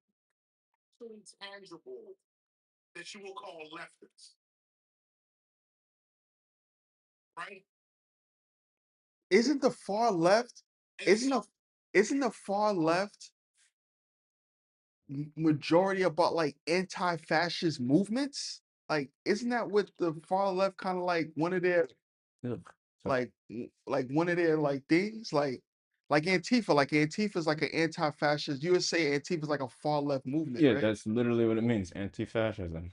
truly tangible that you will call leftist, right? Isn't the far left? And Isn't so the isn't the far left majority about like anti-fascist movements? Like, isn't that what the far left kind of like one of their Ugh. So, like one of their like things? Like Antifa. Like Antifa is like an anti-fascist. You would say Antifa is like a far left movement, yeah, right? that's literally what it means. Anti-fascism.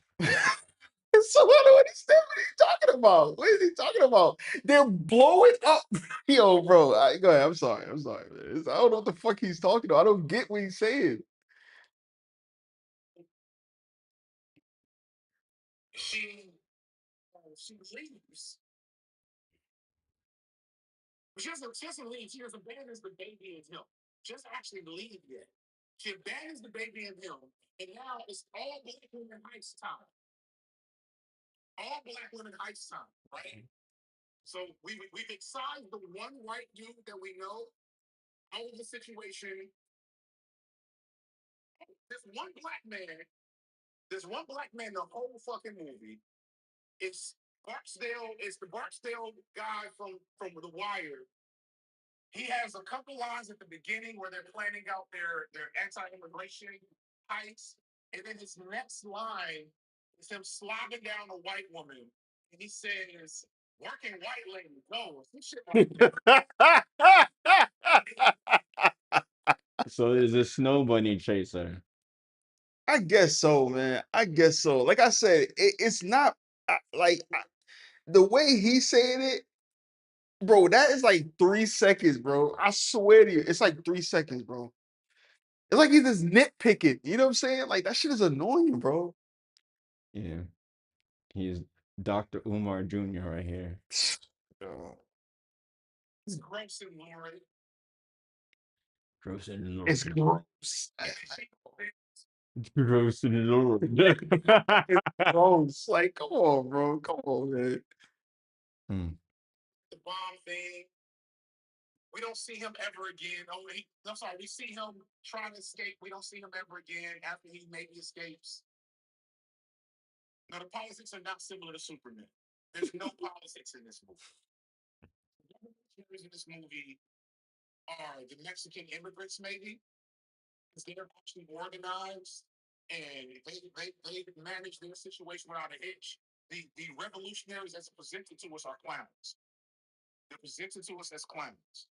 So I don't understand what he's talking about. What is he talking about? They're blowing up. Yo, bro. Go ahead. I'm sorry. I'm sorry, man. I don't know what the fuck he's talking about. I don't get what he's saying. she she leaves. She doesn't leave. She just abandons the baby in him. She doesn't actually leave yet. She abandons the baby in him, and now it's all black women heist time. All black women heist time, right? So we've excised the one white dude that we know out of the situation. There's one black man. There's one black man the whole fucking movie. It's Barksdale. It's the Barksdale guy from The Wire. He has a couple lines at the beginning where they're planning out their anti-immigration heist, and then his next line is him slobbing down a white woman, and he says, "Working white lady, no, some shit like So is a snow bunny chaser. I guess so, man. I guess so. Like I said, it's not the way he's saying it, bro. That is like 3 seconds, bro. I swear to you, it's like 3 seconds, bro. It's like he's just nitpicking. You know what I'm saying? Like that shit is annoying, bro. Yeah, he's Dr. Umar Jr. right here. Uh, it's gross and lurid." Gross and It's Lord. gross. Gross and Lord. It's gross. Like, come on, bro. Come on, man. Hmm. The bomb thing. We don't see him ever again. Oh, I'm sorry. We see him trying to escape. We don't see him ever again after he maybe escapes. Now, the politics are not similar to Superman. There's no politics in this movie. In this movie, are the Mexican immigrants, maybe, because they're actually organized and they manage their situation without a hitch. The revolutionaries as presented to us are clowns. They're presented to us as clowns,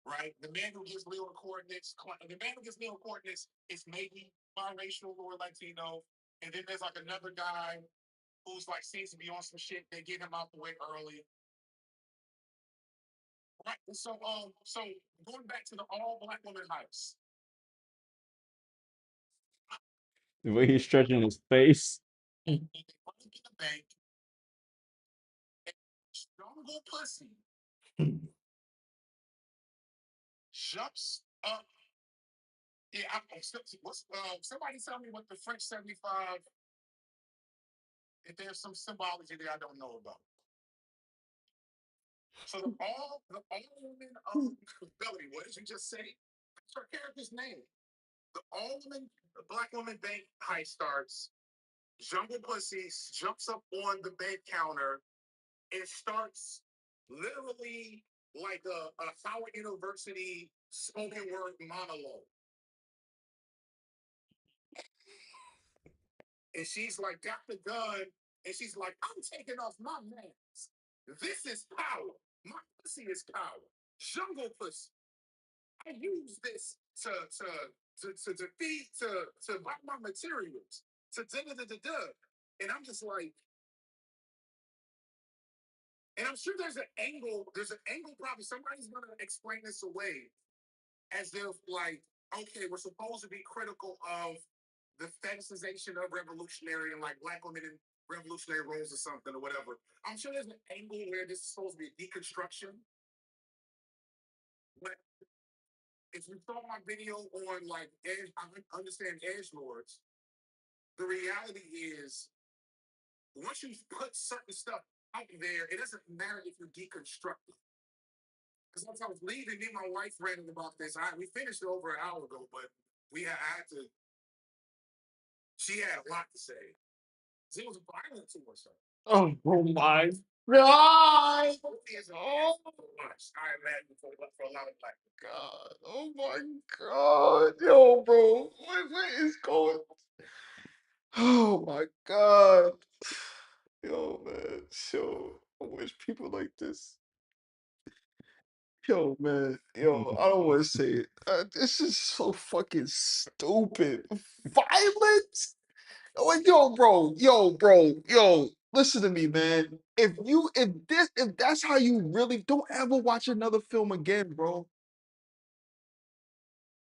right? The man who gives Leo coordinates, the man who gives Leo coordinates is maybe biracial or Latino, and then there's like another guy who's like seems to be on some shit. They get him out the way early. Right. So going back to the all black woman house. The way he's stretching his face. They break in the bank. Jungle pussy jumps up. Yeah, somebody tell me what the French 75, if there's some symbology there I don't know about. So the all woman Belly, what did you just say? What's her character's name? The all woman black woman bank heist starts. Jungle Pussy jumps up on the bank counter and starts literally like a Howard University spoken word monologue. And she's like, got the gun, and she's like, I'm taking off my mask. This is power. My pussy is power. Jungle pussy. I use this to defeat, to buy my materials, to da. And I'm just like, and I'm sure there's an angle probably somebody's gonna explain this away as if like, okay, we're supposed to be critical of the fetishization of revolutionary and like black women in revolutionary roles or something or whatever. I'm sure there's an angle where this is supposed to be a deconstruction. But if you saw my video on like I understand edge lords, the reality is once you put certain stuff out there, it doesn't matter if you deconstruct it. Because once I was leaving, me and my wife ranted about this. We finished it over an hour ago, but I had to. She had a lot to say. It was violent towards her. Oh my god! Oh, I imagine for a lot of black people. God! Oh my god! Yo, bro, what is going? Oh my god! Yo, man, yo, I wish people like this. Yo, man, yo, I don't want to say it. This is so fucking stupid. Violence? Like, yo, listen to me, man. If that's how you really don't ever watch another film again, bro.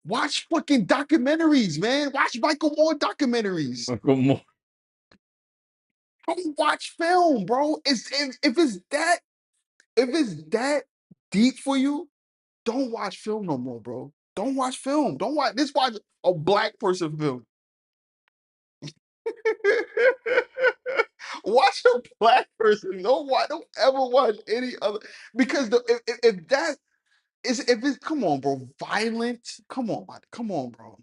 Watch fucking documentaries, man. Watch Michael Moore documentaries. Uncle Mo. Don't watch film, bro. If it's that deep for you, don't watch film no more, bro. Don't watch film. Don't watch this. Watch a black person film. Watch a black person. Don't ever watch any other because if that is if it's come on, bro, violent. Come on, bro.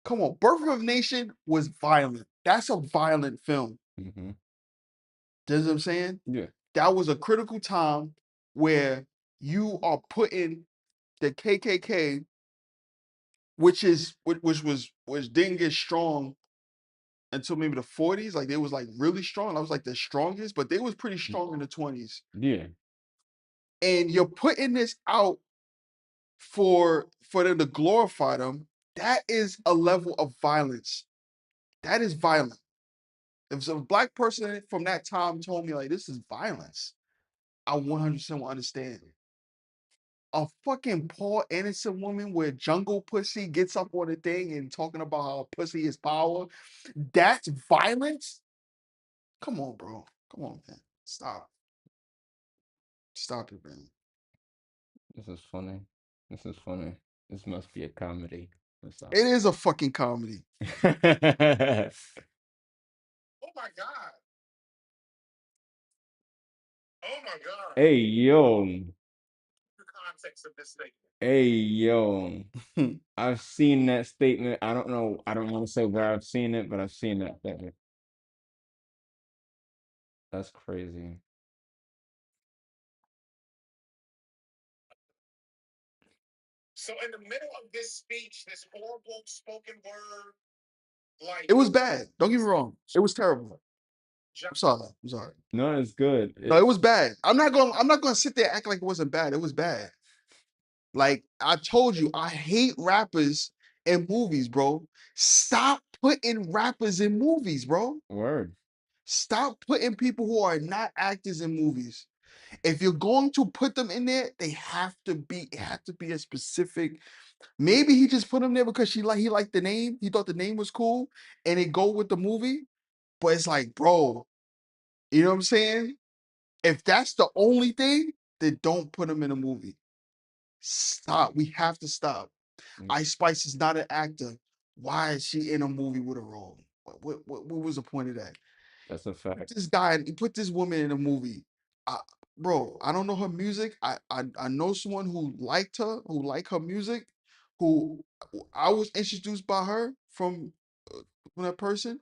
Come on. Birth of a Nation was violent. That's a violent film. Mm-hmm. You know what I'm saying? Yeah. That was a critical time where you are putting the KKK, which didn't get strong until maybe the 40s. Like they was like really strong. I was like the strongest, but they was pretty strong in the 20s. Yeah. And you're putting this out for them to glorify them. That is a level of violence. That is violent. If a black person from that time told me like this is violence, I 100% will understand. A fucking poor innocent woman where jungle pussy gets up on a thing and talking about how pussy is power, that's violence. Come on, bro. Come on, man. Stop. Stop it, man. This is funny. This is funny. This must be a comedy. It is a fucking comedy. Oh my god. Oh my god. Hey yo. The context of this statement. Hey yo. I've seen that statement. I don't know. I don't want to say where I've seen it, but I've seen that statement. That's crazy. So in the middle of this speech, this horrible spoken word, like It was bad. Don't get me wrong. It was terrible. I'm sorry. I'm sorry. No, it's good. No, it was bad. I'm not gonna sit there and act like it wasn't bad. It was bad. Like I told you, I hate rappers in movies, bro. Stop putting rappers in movies, bro. Word. Stop putting people who are not actors in movies. If you're going to put them in there, it have to be a specific. Maybe he just put them there because he liked the name. He thought the name was cool and it go with the movie. But it's like, bro, you know what I'm saying? If that's the only thing, then don't put him in a movie. Stop. We have to stop. Mm. Ice Spice is not an actor. Why is she in a movie with a role? What was the point of that? That's a Put fact. this guy, put this woman in a movie. I, bro, I don't know her music. I know someone who liked her, who liked her music, who I was introduced by her from that person.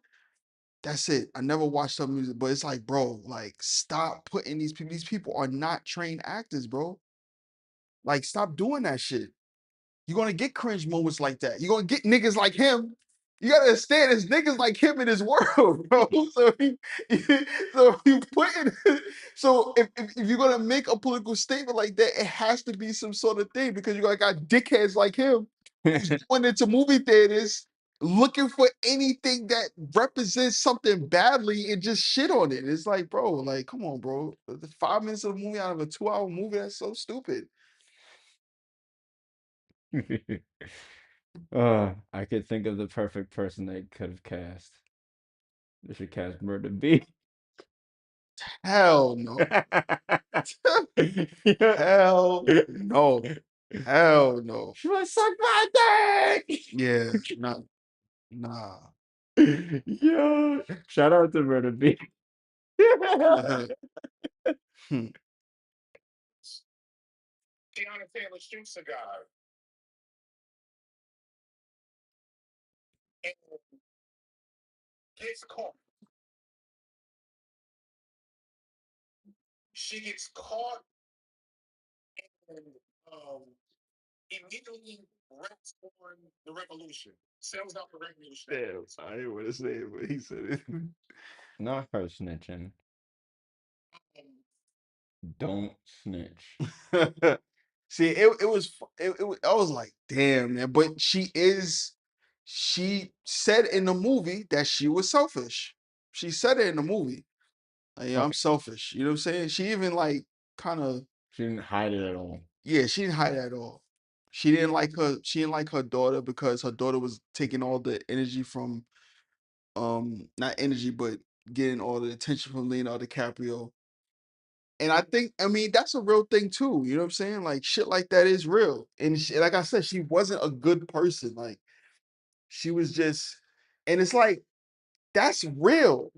That's it. I never watched her music, but it's like, bro, like stop putting these people. These people are not trained actors, bro. Like, stop doing that shit. You're gonna get cringe moments like that. You're gonna get niggas like him. You gotta understand there's niggas like him in this world, bro. So if you put in, so if you're gonna make a political statement like that, it has to be some sort of thing because you got dickheads like him who's going into movie theaters looking for anything that represents something badly and just shit on it. It's like, bro, like, come on, bro. The 5 minutes of the movie out of a 2 hour movie, that's so stupid. I could think of the perfect person they could have cast. They should cast Murder B. Hell no. Yeah. Hell no. Hell no. She was suck my dick. Yeah, nah. Yo, shout out to Murder B. Hmm. Tiana Taylor shoots a guy and gets caught. She gets caught and immediately raps on the revolution, sells out the revolution. Damn, I didn't want to say it, but he said Not her snitching. Um, Don't snitch. it. See, I was like, damn, man. But she said in the movie that she was selfish. She said it in the movie. Like, yeah, Oh, I'm selfish. You know what I'm saying? She even like kind of, she didn't hide it at all. yeah, she didn't hide it at all. She didn't like her daughter because her daughter was taking all the energy from not energy, but getting all the attention from Leonardo DiCaprio. And I mean, that's a real thing too. You know what I'm saying? Like shit like that is real. And like I said, she wasn't a good person. Like she was just, and it's like that's real.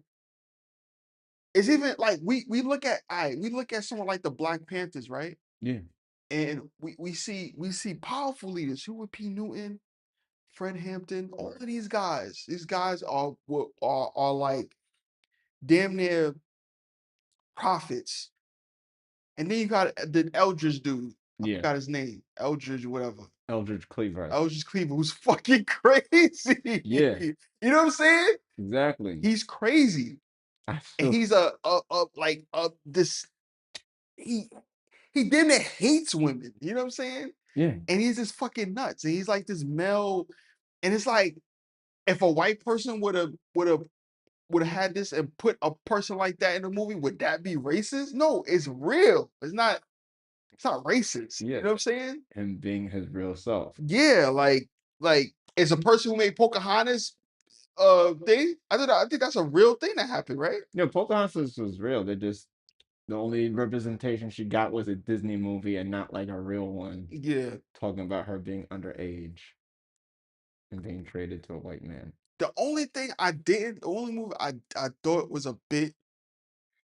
It's even like we look at someone like the Black Panthers, right? Yeah. And we see powerful leaders. Who would P. Newton, Fred Hampton, all of these guys. These guys are like damn near prophets. And then you got the Eldridge dude. I Yeah. forgot his name. Eldridge, whatever. Eldridge Cleaver. Eldridge Cleaver, who's fucking crazy. Yeah. You know what I'm saying? Exactly. He's crazy. I And feel he's like this he damn near hates women. You know what I'm saying? yeah. And he's just fucking nuts. And he's like this male, and it's like if a white person would have had this and put a person like that in a movie, would that be racist? No, it's real. It's not racist. Yeah. You know what I'm saying? Him being his real self. Yeah, like it's a person who made Pocahontas thing. I think that's a real thing that happened, right? Yeah, Pocahontas was real. They just the only representation she got was a Disney movie and not like a real one, Yeah. talking about her being underage and being traded to a white man. The only thing the only movie I thought was a bit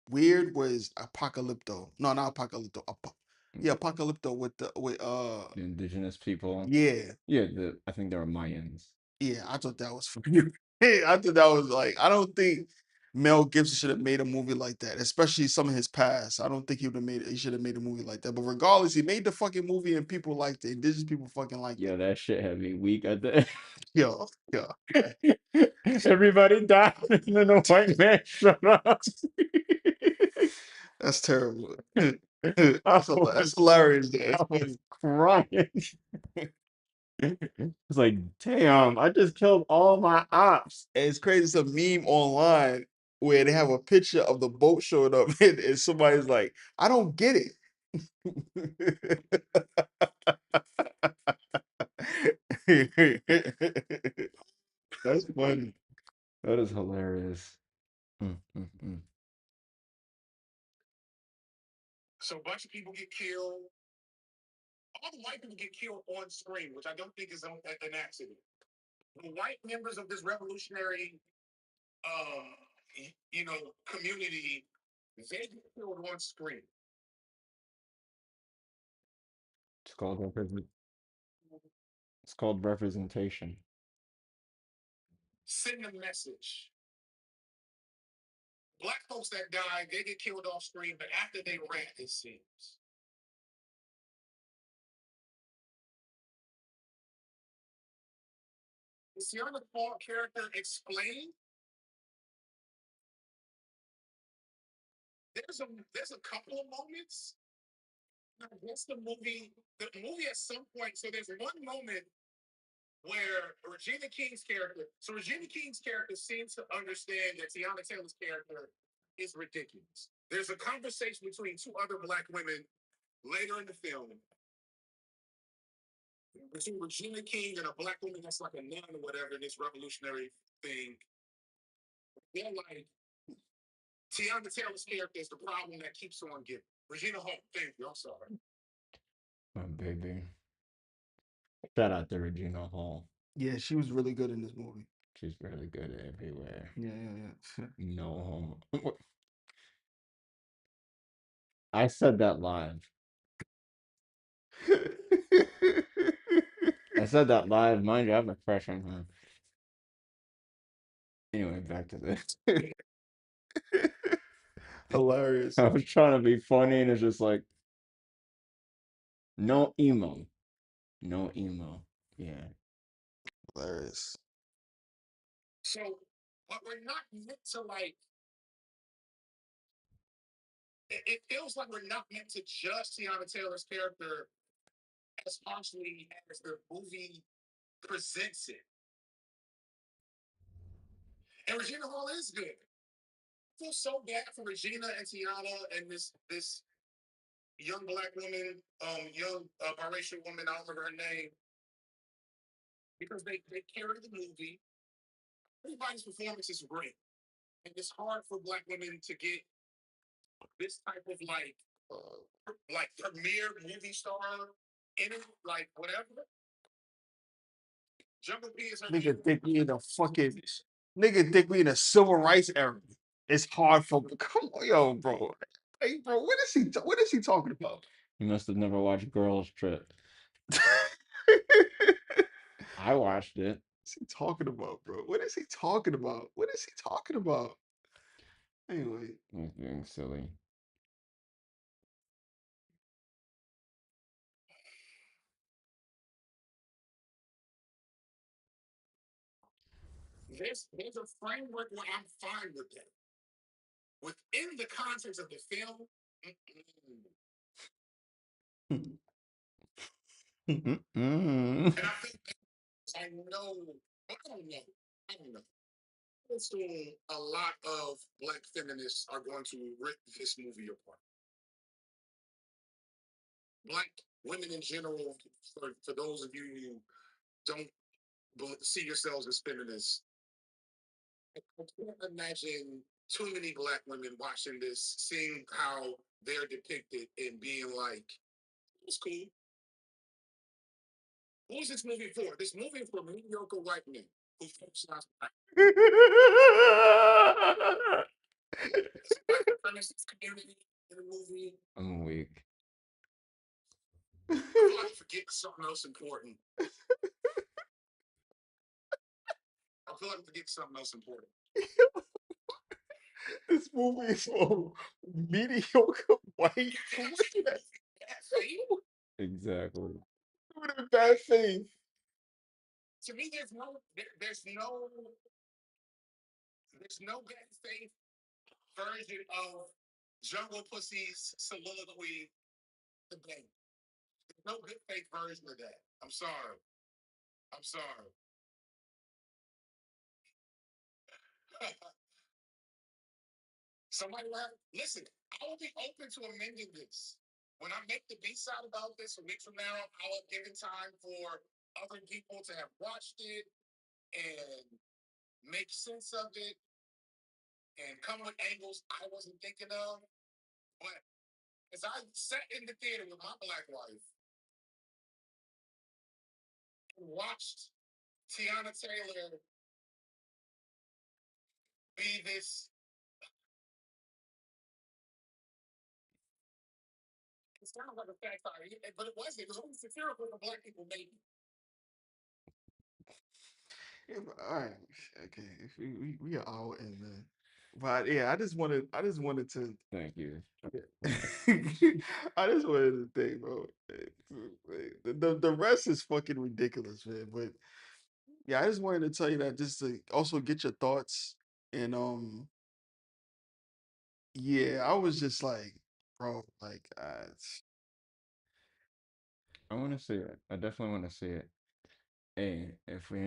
weird was Apocalypto. No, not Apocalypto. Yeah, Apocalypto with The indigenous people. yeah. Yeah, I think they were Mayans. Yeah, I thought that was funny. I thought that was like I don't think Mel Gibson should have made a movie like that, especially some of his past. I don't think he would have made it. He should have made a movie like that. But regardless, he made the fucking movie and people liked it. Indigenous people fucking liked Yo, it. that shit had me weak at the Yo, yo. Everybody died and then the white man shut up. That's terrible. I That's was, hilarious. Though. It's I funny. was crying. It's like, damn, I just killed all my ops. And it's crazy. It's a meme online where they have a picture of the boat showing up, and somebody's like, "I don't get it." That's funny. That is hilarious. Mm, mm, mm. So a bunch of people get killed. All the white people get killed on screen, which I don't think is an accident. The white members of this revolutionary, community, they get killed on screen. It's called it's called representation. Send a message. Black folks that die, they get killed off screen, but after they rat, it seems. Is Tiana Paul character explained? There's a couple of moments. I guess the movie at some point. So there's one moment where Regina King's character. So Regina King's character seems to understand that Tiana Taylor's character is ridiculous. There's a conversation between two other black women later in the film between Regina King and a black woman that's like a nun or whatever in this revolutionary thing. They're like, Tiana Taylor's character is the problem that keeps on giving. Regina Hall, thank you. I'm sorry. My baby. Shout out to Regina Hall. Yeah, she was really good in this movie. She's really good everywhere. Yeah, yeah. No homo. I said that live. I said that live. Mind you, I have a crush on her. Anyway, back to this. Hilarious. I was trying to be funny, and it's just like, no emo. No emo. Yeah. Hilarious. So, but we're not meant to like. It feels like we're not meant to judge Tiana Taylor's character as harshly as the movie presents it. And Regina Hall is good. I feel so bad for Regina and Tiana and this young black woman, young biracial woman. I don't remember her name because they carry the movie. Everybody's performance is great, and it's hard for black women to get this type of like premiere movie star in it, like whatever. Jungle P is her Nigga think we in a fucking nigga think we in a civil rights era. It's hard for come on, yo, bro. Hey, bro, what is he talking about? You must have never watched Girls Trip. I watched it. What's he talking about, bro? What is he talking about? What is he talking about? Anyway, He's being silly. there's a framework where I'm fine with that. Within the context of the film, Mm-mm. and I think I know, I don't know, I don't know. I assume a lot of black feminists are going to rip this movie apart. Black women in general, for those of you who don't see yourselves as feminists, I can't imagine too many black women watching this, seeing how they're depicted and being like, it's cool. Who is this movie for? This movie is for mediocre white men who fantasize about this white supremacist community in the movie. I'm weak. I feel like I forget something else important. I feel like I forget something else important. This movie is for mediocre white women that Exactly. with a bad faith. To me, there's no bad faith version of Jungle Pussy's soliloquy debate. There's no good faith version of that. I'm sorry. I'm sorry. Somebody will have, listen, I will be open to amending this. When I make the B side about this a week from now, I'll have given time for other people to have watched it and make sense of it and come with angles I wasn't thinking of. But as I sat in the theater with my black wife and watched Tiana Taylor be this, it sounds like a fact, but it wasn't. It was only satirical for black people, maybe. Yeah, all right, okay. If we are out and but yeah, I just wanted to. Thank you. I just wanted to think, bro. The rest is fucking ridiculous, man. But yeah, I just wanted to tell you that just to also get your thoughts. And yeah, I was just like, bro, like, I want to see it. I definitely want to see it. Hey, if we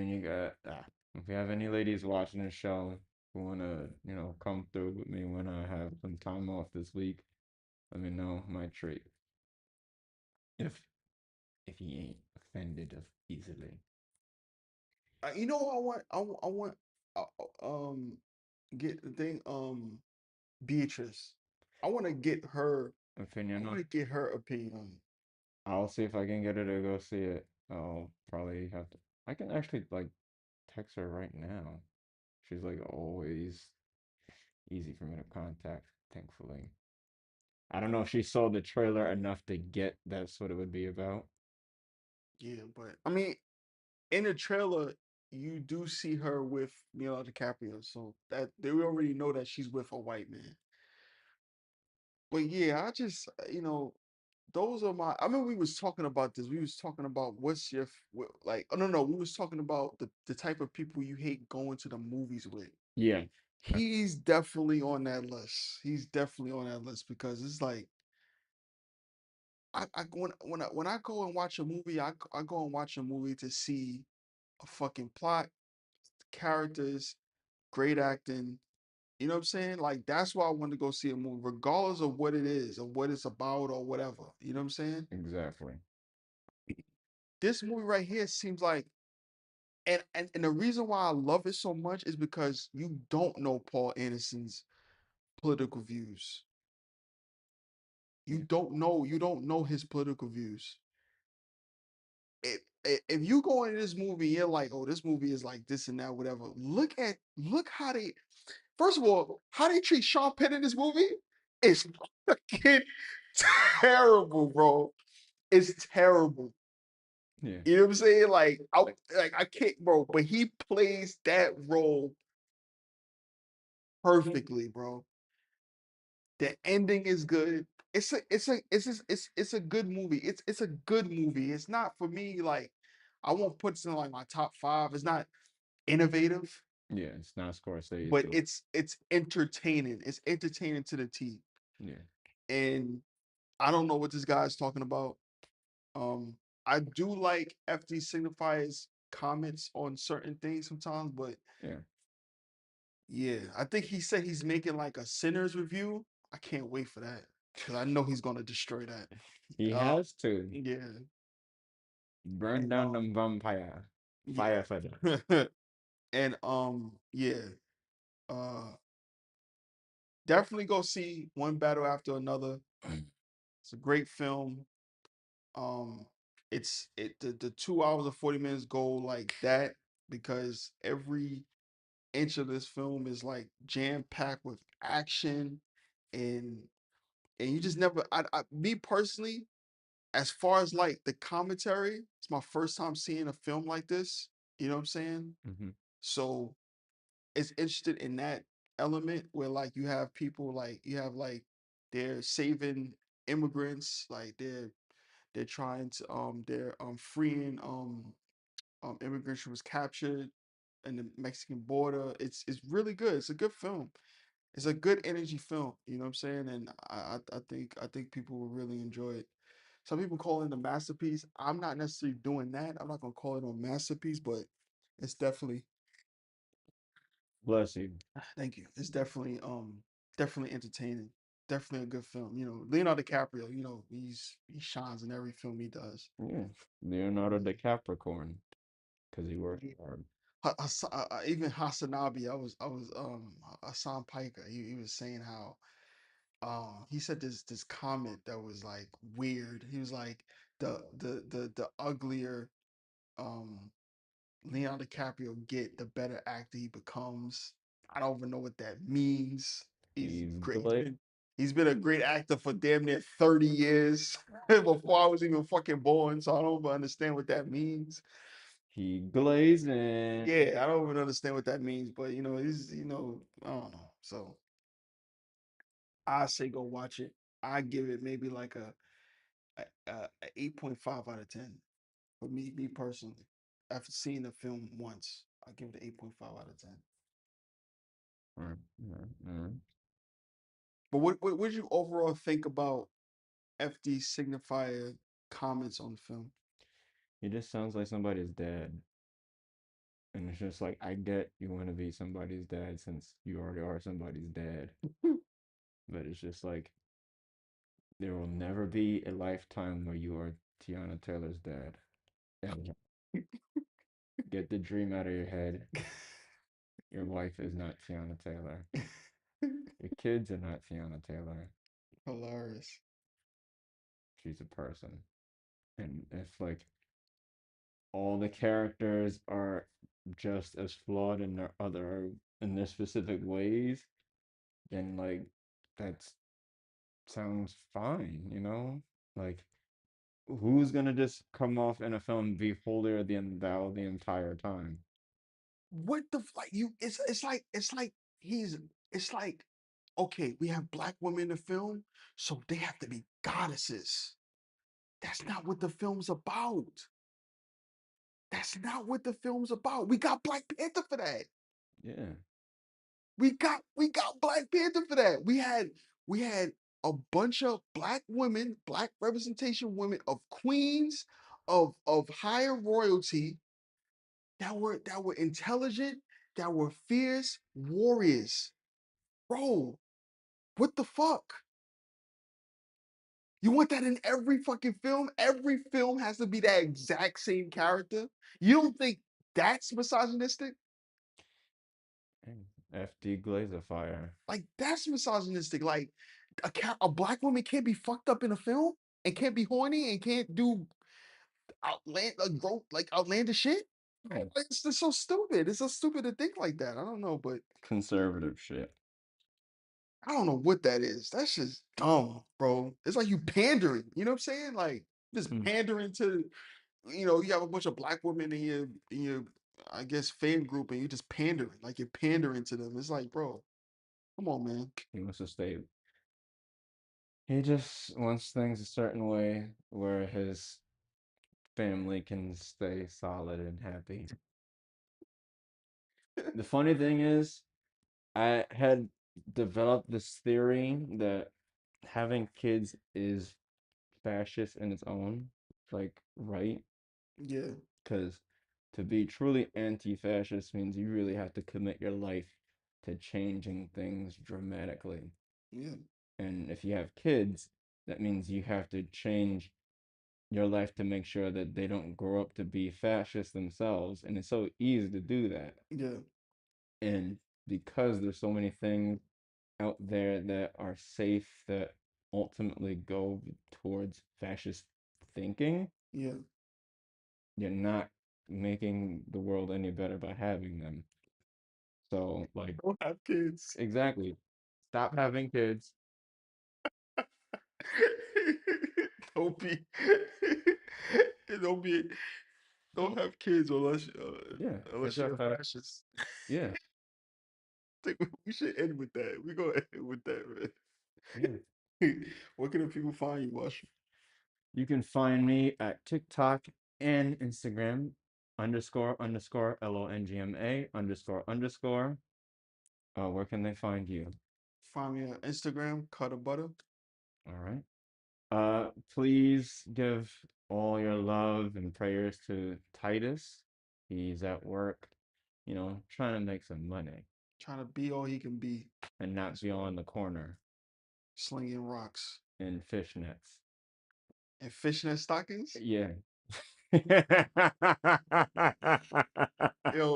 have any ladies watching the show who wanna, come through with me when I have some time off this week, let me know. Might treat. If if he ain't offended of easily. you know what I want? I want, get the thing, Beatrice. I want to get her. I Opinion want on. to get her opinion on it. I'll see if I can get her to go see it. I'll probably have to. I can actually like text her right now. She's like always easy for me to contact, thankfully. I don't know if she saw the trailer enough to get that's what it would be about. Yeah, but I mean, in the trailer, you do see her with Leonardo DiCaprio, so that they already know that she's with a white man. But yeah, I just those are my. I mean, we was talking about this. We was talking about what's your like. Oh no, no, we was talking about the type of people you hate going to the movies with. Yeah. He's definitely on that list. He's definitely on that list because it's like when I go and watch a movie, I go and watch a movie to see a fucking plot, characters, great acting. You know what I'm saying? Like that's why I want to go see a movie, regardless of what it is or what it's about or whatever. You know what I'm saying? Exactly. This movie right here seems like, and the reason why I love it so much is because you don't know Paul Anderson's political views. Yeah. You don't know his political views. If you go into this movie, you're like, oh, this movie is like this and that, whatever. Look how they first of all, how they treat Sean Penn in this movie is fucking terrible, bro. It's terrible. Yeah. You know what I'm saying? Like I can't, bro. But he plays that role perfectly, bro. The ending is good. It's a good movie. It's a good movie. It's not for me like I won't put it in like my top five. It's not innovative, Yeah. It's not but Scorsese. it's entertaining. It's entertaining to the T. Yeah. And I don't know what this guy's talking about. Um, I do like FD Signifier's comments on certain things sometimes, but Yeah. yeah, I think he said he's making like a Sinners review. I can't wait for that because I know he's gonna destroy that. He Uh, has to yeah, burn and down them vampire. yeah, Fire for them. and yeah, uh, definitely go see One Battle After Another. It's a great film. Um, the 2 hours and 40 minutes go like that because every inch of this film is like jam packed with action and you just never me personally, as far as like the commentary, it's my first time seeing a film like this. You know what I'm saying? Hmm. So it's interested in that element where like you have people like you have like they're saving immigrants, like they're trying to they're freeing immigrants who was captured in the Mexican border. It's really good. It's a good film. It's a good energy film. You know what I'm saying? And I think people will really enjoy it. Some people call it a masterpiece. I'm not necessarily doing that. I'm not gonna call it a masterpiece, but it's definitely Bless you. thank you. It's definitely entertaining. Definitely a good film. Leonardo DiCaprio, he shines in every film he does. Yeah. Leonardo the Capricorn, because he worked Yeah. hard. Even Hasanabi, Hassan Piker, he was saying how he said this comment that was like weird. He was like the uglier um Leonardo DiCaprio get, the better actor he becomes. I don't even know what that means. He's He's great. glazed. He's been a great actor for damn near 30 years before I was even fucking born, so I don't even understand what that means. He glazing. Yeah, I don't even understand what that means, but I don't know. So I say go watch it. I give it maybe like a 8.5 out of 10 for me personally. After seeing the film once, I give it an 8.5 out of 10. Mm, mm, mm. But what did you overall think about FD signifier comments on the film? He just sounds like somebody's dad. And it's just like, I get you want to be somebody's dad since you already are somebody's dad. But it's just like, there will never be a lifetime where you are Tiana Taylor's dad. And get the dream out of your head. Your wife is not Tiana Taylor. Your kids are not Tiana Taylor. Hilarious. She's a person. And if like all the characters are just as flawed in their specific ways, then like that's sounds fine. Like who's gonna just come off in a film and be holier than thou the entire time? What the like you it's like he's it's like okay, we have black women in the film, so they have to be goddesses. That's not what the film's about. That's not what the film's about. We got Black Panther for that. Yeah. We got Black Panther for that. We had a bunch of black women, black representation women of queens of higher royalty that were intelligent, that were fierce warriors. Bro, what the fuck? You want that in every fucking film? Every film has to be that exact same character? You don't think that's misogynistic? FD Glazer fire. Like that's misogynistic. Like a black woman can't be fucked up in a film and can't be horny and can't do outlandish shit. Oh, It's just so stupid. It's so stupid to think like that. I don't know, but conservative shit. I don't know what that is. That's just dumb, bro. It's like you pandering. You know what I'm saying? Like just Mm. pandering to. You have a bunch of black women in your I guess fan group, and you're just pandering. Like you're pandering to them. It's like, bro, come on, man. He wants to stay. He just wants things a certain way where his family can stay solid and happy. The funny thing is, I had developed this theory that having kids is fascist in its own, like, right? Yeah, Because to be truly anti-fascist means you really have to commit your life to changing things dramatically. yeah, And if you have kids, that means you have to change your life to make sure that they don't grow up to be fascists themselves. And it's so easy to do that. yeah, And because there's so many things out there that are safe that ultimately go towards fascist thinking, yeah. you're not making the world any better by having them. So, like, Don't have kids. exactly. Stop having kids. don't be, don't be, don't have kids unless Yeah, unless because you're a fascist. yeah, think we should end with that. We go end with that, Yeah. man. Where can the people find you, Wash? You can find me at TikTok and Instagram __ LONGMA __. Where can they find you? Find me on Instagram, Cut of Butter. All right. Please give all your love and prayers to Titus. He's at work, trying to make some money Trying to be all he can be. and not That's be right. on the corner Slinging rocks. in fishnets. And fishnet stockings? Yeah. Yo,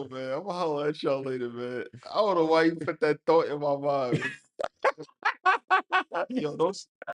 man, I'm gonna holler at y'all later, man. I don't know why you put that thought in my mind. Yo, those